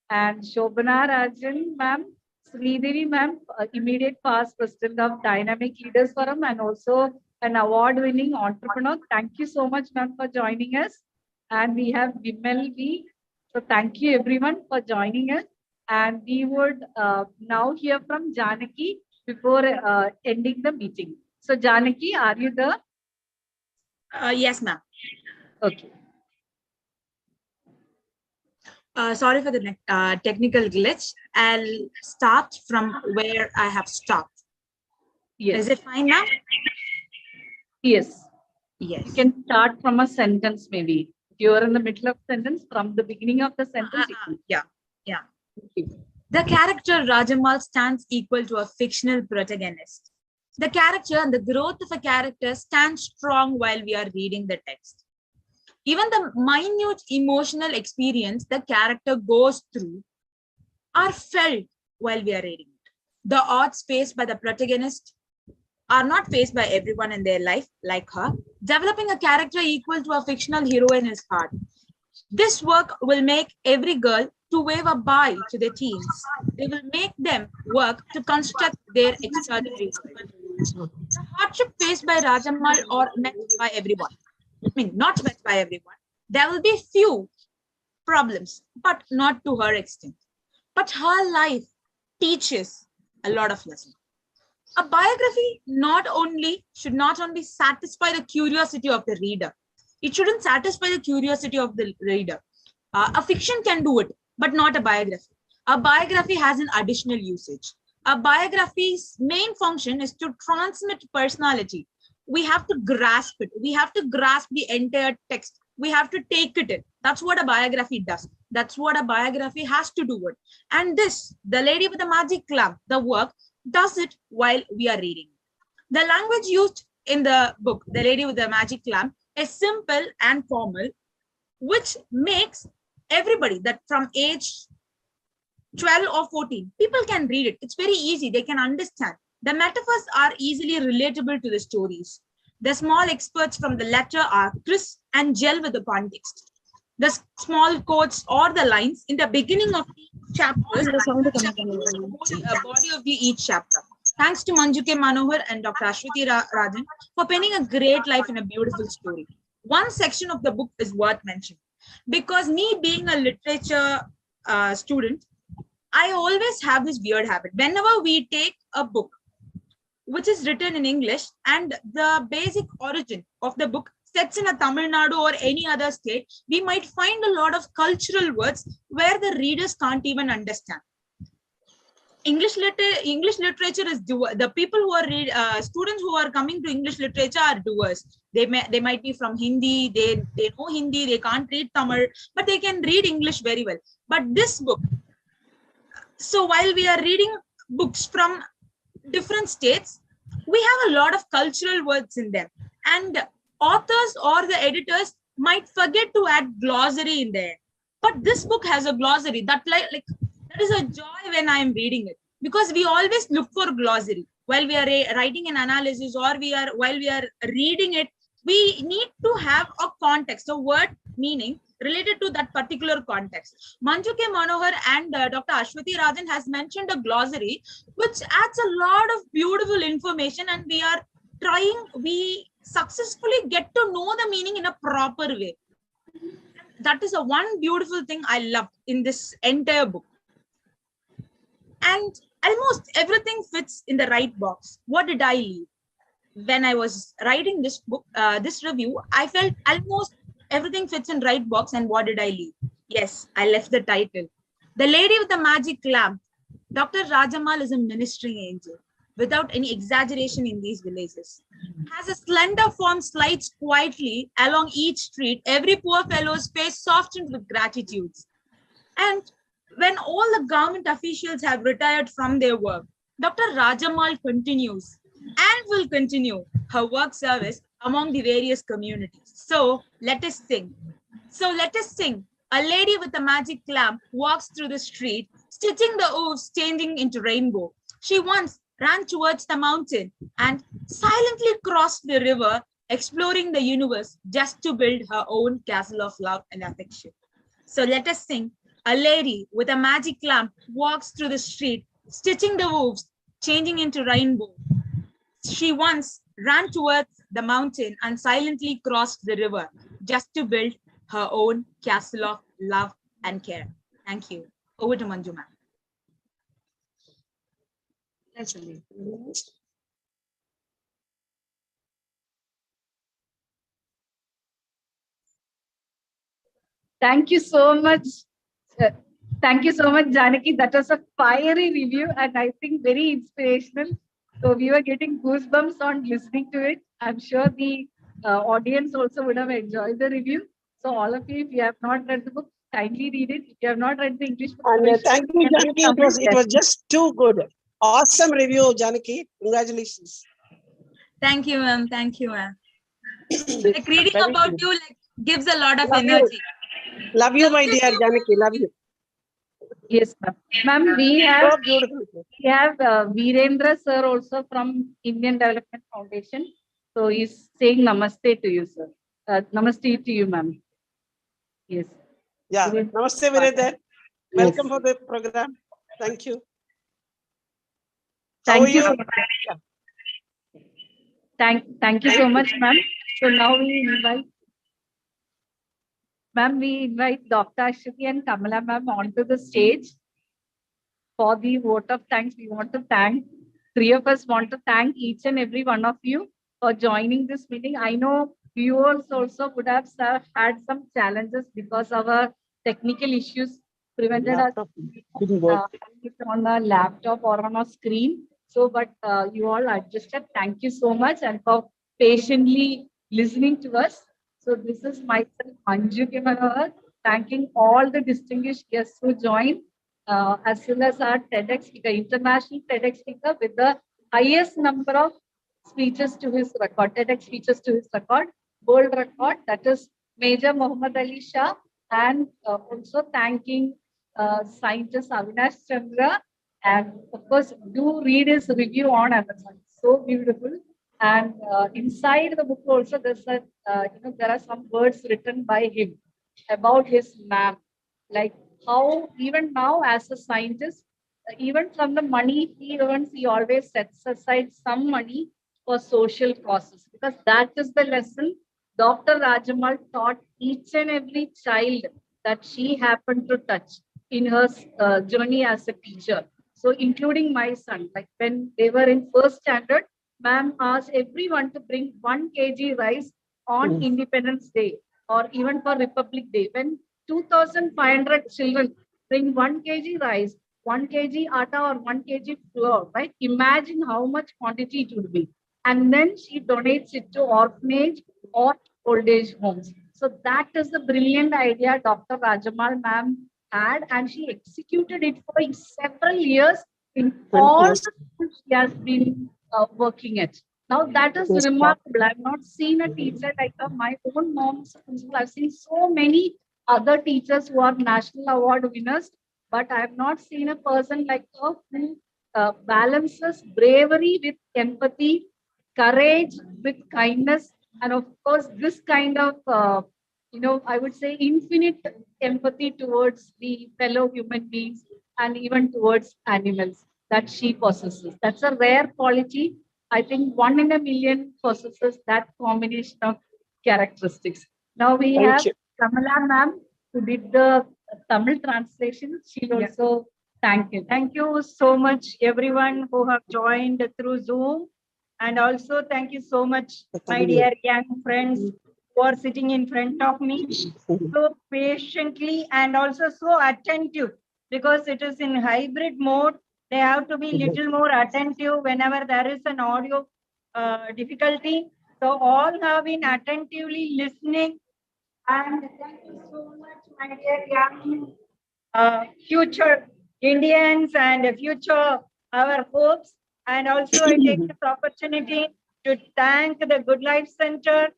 and Shobana Rajan, ma'am, Sridevi, ma'am, immediate past President of Dynamic Leaders Forum, and also an award-winning entrepreneur. Thank you so much, ma'am, for joining us. And we have Vimal V. So thank you everyone for joining us. And we would now hear from Janaki before ending the meeting. So Janaki, are you there? Yes, ma'am. Okay. Sorry for the technical glitch. I'll start from where I have stopped. Yes. Is it fine now? Yes. Yes. You can start from a sentence maybe. If you are in the middle of sentence, from the beginning of the sentence. Yeah. The character Rajamal stands equal to a fictional protagonist. The character and the growth of a character stands strong while we are reading the text. Even the minute emotional experience the character goes through are felt while we are reading it. The odds faced by the protagonist are not faced by everyone in their life, like her. Developing a character equal to a fictional heroine is hard. This work will make every girl to wave a bye to their teens. They will make them work to construct their extraordinary world. The hardship faced by Rajamal or met by everyone. I mean, not met by everyone. There will be few problems, but not to her extent. But her life teaches a lot of lessons. A biography should not only satisfy the curiosity of the reader. It shouldn't satisfy the curiosity of the reader. A fiction can do it, but not a biography. A biography has an additional usage. A biography's main function is to transmit personality. We have to grasp it. We have to grasp the entire text. We have to take it in. That's what a biography does. That's what a biography has to do with. And this, The Lady with the Magic Lamp, the work, does it while we are reading. The language used in the book, The Lady with the Magic Lamp, is simple and formal, which makes everybody that from age 12 or 14, people can read it. It's very easy. They can understand. The metaphors are easily relatable to the stories. The small experts from the letter are crisp and gel with the context. The small quotes or the lines in the beginning of each chapter, body of each chapter. Thanks to Manju K. Manohar and Dr. Ashwati Rajan for penning a great life in a beautiful story. One section of the book is worth mentioning because me being a literature student, I always have this weird habit. Whenever we take a book which is written in English and the basic origin of the book sets in a Tamil Nadu or any other state, we might find a lot of cultural words where the readers can't even understand. English literature is doer. The people who are students who are coming to English literature are doers. They might be from Hindi. They know Hindi. They can't read Tamil, but they can read English very well. But this book. So while we are reading books from different states, we have a lot of cultural words in them, and authors or the editors might forget to add glossary in there. But this book has a glossary that that is a joy when I am reading it, because we always look for glossary while we are writing an analysis or while we are reading it. We need to have a context, a word meaning related to that particular context. Manju K. Manohar and Dr. Ashwati Rajan has mentioned a glossary which adds a lot of beautiful information, and we successfully get to know the meaning in a proper way. And that is the one beautiful thing I loved in this entire book. And almost everything fits in the right box. What did I leave? When I was writing this book, this review, I felt almost everything fits in right box. And what did I leave? Yes, I left the title. The Lady with the Magic Lamp. Dr. Rajamal is a ministering angel, without any exaggeration in these villages. As a slender form slides quietly along each street, every poor fellow's face softens with gratitudes. And when all the government officials have retired from their work, Dr. Rajamal continues and will continue her work service among the various communities. So let us sing. So let us sing. A lady with a magic lamp walks through the street, stitching the oaves, changing into rainbow. She once ran towards the mountain and silently crossed the river, exploring the universe just to build her own castle of love and affection. So let us sing. A lady with a magic lamp walks through the street, stitching the wolves, changing into rainbow. She once ran towards the mountain and silently crossed the river just to build her own castle of love and care. Thank you. Over to Manju ma'am. Thank you so much. uh, Thank you so much, Janaki. That was a fiery review and I think very inspirational. So we were getting goosebumps on listening to it. I'm sure the audience also would have enjoyed the review. So all of you, if you have not read the book, kindly read it. If you have not read the English book, And thank you, Janaki. It was just too good. Awesome review, Janaki. Congratulations. Thank you, ma'am. Thank you, ma'am. Like reading Very about good. you like gives a lot of Love you. energy. Love you, my dear Janaki. Love you. Yes, ma'am. Ma'am, we So beautiful. have Virendra sir also from Indian Development Foundation. So he's saying namaste to you, sir. Namaste to you, ma'am. Yes. Yeah. Good. Namaste, Virendra. Yes. Welcome for the program. Thank you. How Thank are you you? so much. Thank you so much, ma'am. So now we invite Dr. Ashwini and Kamala ma'am onto the stage for the vote of thanks. We want to thank, three of us want to thank each and every one of you for joining this meeting. I know viewers also would have had some challenges because our technical issues prevented us on a laptop or on a screen. So, but you all adjusted. Thank you so much and for patiently listening to us. So this is myself, Manju Kimanovar, thanking all the distinguished guests who joined, as well as our TEDx speaker, international TEDx speaker with the highest number of speeches to his record, TEDx speeches to his record, world record, that is Major Muhammad Ali Shah, and also thanking scientist Avinash Chandra. And of course, do read his review on Amazon. So beautiful. And inside the book also, there's a, there are some words written by him about his map, like how even now as a scientist, even from the money he earns, he always sets aside some money for social causes because that is the lesson Dr. Rajamal taught each and every child that she happened to touch in her journey as a teacher. So including my son, like when they were in first standard, ma'am asked everyone to bring 1 kg rice on Independence Day or even for Republic Day. When 2,500 children bring 1 kg rice, 1 kg atta or 1 kg flour, right? Imagine how much quantity it would be. And then she donates it to orphanage or old age homes. So that is the brilliant idea Dr. Rajamal ma'am had, and she executed it for several years in all the schools she has been working at. Now that is remarkable. I've not seen a teacher like her. My own mom's principal. I've seen so many other teachers who are national award winners, but I have not seen a person like her who balances bravery with empathy, courage with kindness, and of course this kind of I would say infinite empathy towards the fellow human beings and even towards animals that she possesses. That's a rare quality. I think 1 in a million possesses that combination of characteristics. Now we have Kamala ma'am who did the Tamil translation. She'll also thank you. Thank you so much, everyone who have joined through Zoom. And also thank you so much, my dear young friends who are sitting in front of me so patiently and also so attentive, because it is in hybrid mode. They have to be little more attentive whenever there is an audio difficulty. So all have been attentively listening. And thank you so much, my dear young future Indians and future our hopes. And also I take this opportunity to thank the Good Life Center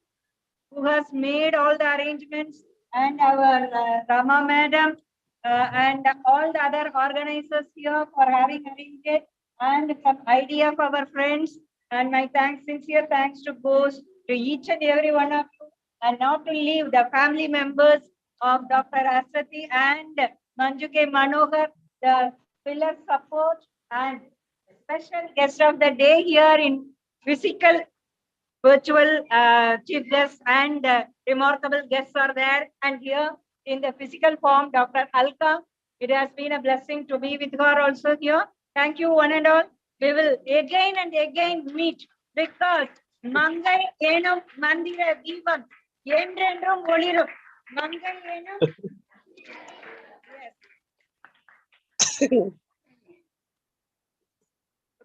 who has made all the arrangements, and our Rama madam and all the other organizers here for having arranged it, and some idea of our friends. And my thanks, sincere thanks to goes to each and every one of you, and not to leave the family members of Dr. Asati and Manjuke Manohar, the pillar support and special guest of the day here in physical virtual chief guests and remarkable guests are there. And here in the physical form, Dr. Alka. It has been a blessing to be with her also here. Thank you, one and all. We will again and again meet, because Mangai Enum Mandira Deevam Endrendrum Olirum. Mangai Enum.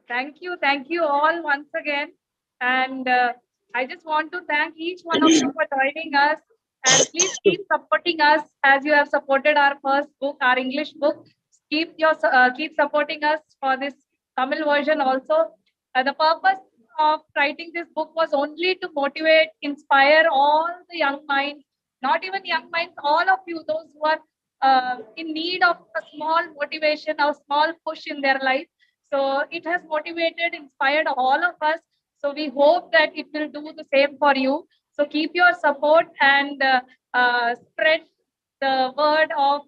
Thank you all once again. And I just want to thank each one of you for joining us. And please keep supporting us as you have supported our first book, our English book. Keep supporting us for this Tamil version also. The purpose of writing this book was only to motivate, inspire all the young minds, not even young minds, all of you, those who are in need of a small motivation or small push in their life. So it has motivated, inspired all of us. So we hope that it will do the same for you. So keep your support and spread the word of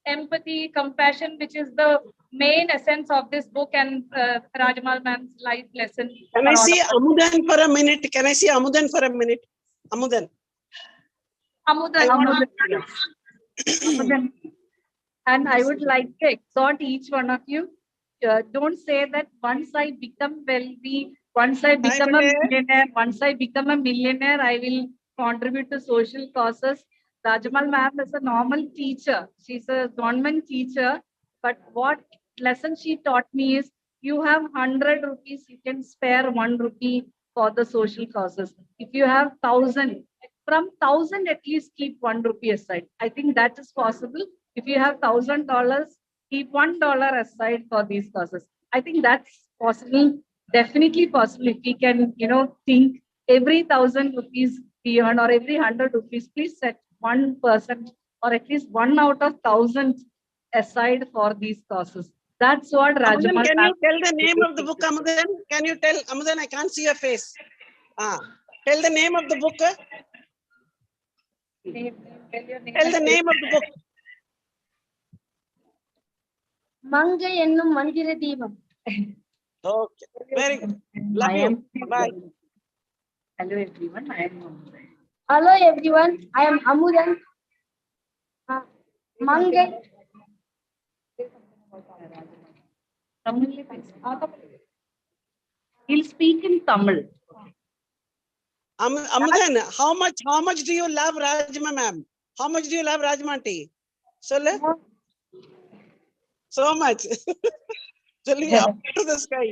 empathy, compassion, which is the main essence of this book and Rajmal ma'am's life lesson. Can I see Amudan for a minute? Can I see Amudan for a minute? Amudan. Amudan. And I would like to exhort each one of you, don't say that once I become wealthy, once I become a millionaire, I will contribute to social causes. Rajmal ma'am is a normal teacher. She's a government teacher. But what lesson she taught me is, you have 100 rupees, you can spare 1 rupee for the social causes. If you have 1,000, from 1,000 at least keep 1 rupee aside. I think that is possible. If you have $1,000, keep $1 aside for these causes. I think that's possible, definitely possible. If we can, think every 1,000 rupees we earn or every 100 rupees, please set 1% or at least 1 out of 1,000 aside for these causes. That's what Rajamal. Can you tell the name of the book, Amudan? Can you tell, Amudan? I can't see your face. Tell the name of the book. Tell the name of the book. Mangai Ennum Mandira Deevam. Okay, very good. Love you. Bye. Hello everyone, I am Amudan. Hello everyone, I am Amudan. Mangai. He'll speak in Tamil. Amudan, how much do you love Rajma ma'am? How much do you love Rajma auntie? So much. Up to the sky.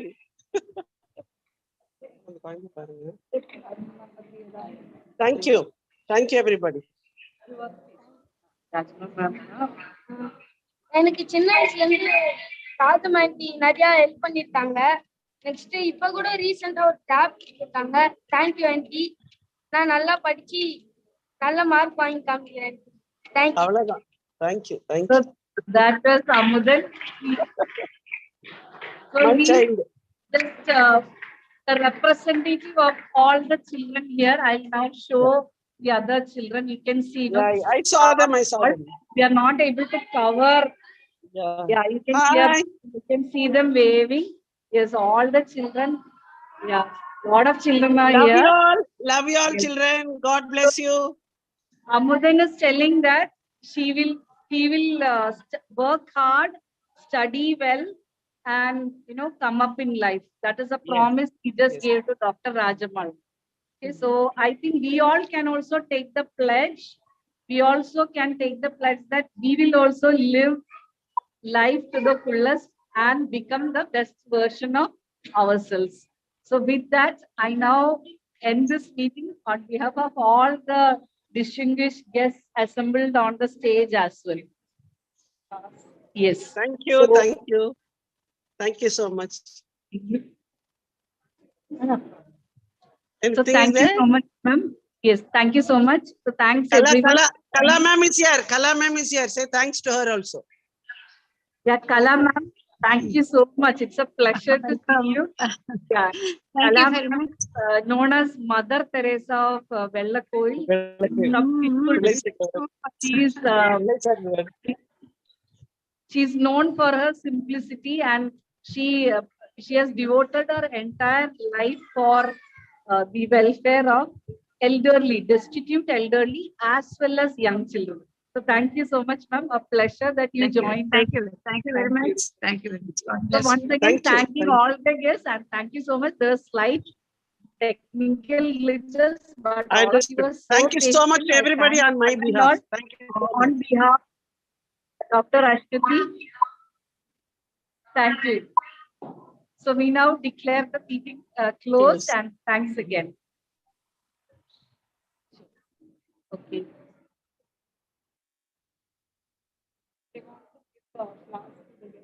Thank you. Thank you, everybody. எனக்கு சின்ன வயசுல இருந்து ராஜமாண்டி நிறைய help பண்ணிருக்காங்க. Next இப்ப கூட ரீசெண்டா ஒரு டேப் கொடுத்தாங்க. Thank you aunty. நான் நல்லா படிச்சு நல்ல மார்க் வாங்கி காமிக்கிறேன். தேங்க்யூ. அவ்வளவுதான். Thank you. Thank you. That was Amudan. So he's just a representative of all the children here. I'll now show the other children. You can see. Yeah, I saw them. I saw them. We are not able to cover. Yeah, you can see them waving. Yes, all the children. Yeah, a lot of children are Love here. You all. Love you all, children. God bless you. Amudan is telling that he will work hard, study well, and come up in life. That is a promise he just Yes. gave to Dr. Rajamal. Okay, so I think we all can also take the pledge. We also can take the pledge that we will also live life to the fullest and become the best version of ourselves. So with that, I now end this meeting on behalf of all the distinguished guests assembled on the stage as well. Yes. Thank you. So- Thank you. Thank you so much. So Anything is thank you there? so much, ma'am. Yes, thank you so much. So thanks Kala, everyone. Kala ma'am is here. Kala ma'am is here. Say thanks to her also. Yeah, Kala ma'am, thank you so much. It's a pleasure to see you. Yeah, Thank you Kala very ma'am, much. known as Mother Teresa of Vellakoil. She's known for her simplicity, and she has devoted her entire life for the welfare of elderly, destitute elderly, as well as young children. So thank you so much, ma'am. A pleasure that you joined us. Thank you very Thank you. much. Thank you very much. God So bless once you. again, Thank you. thanking Thank all the guests, and thank you so much. The slight technical glitches, but I all of you understood. were so Thank you so much patient. to I everybody thank on my a behalf. lot. Thank you so much. On behalf of Dr. Ashwati, thank you. So we now declare the meeting closed, Close. and thanks again. Okay.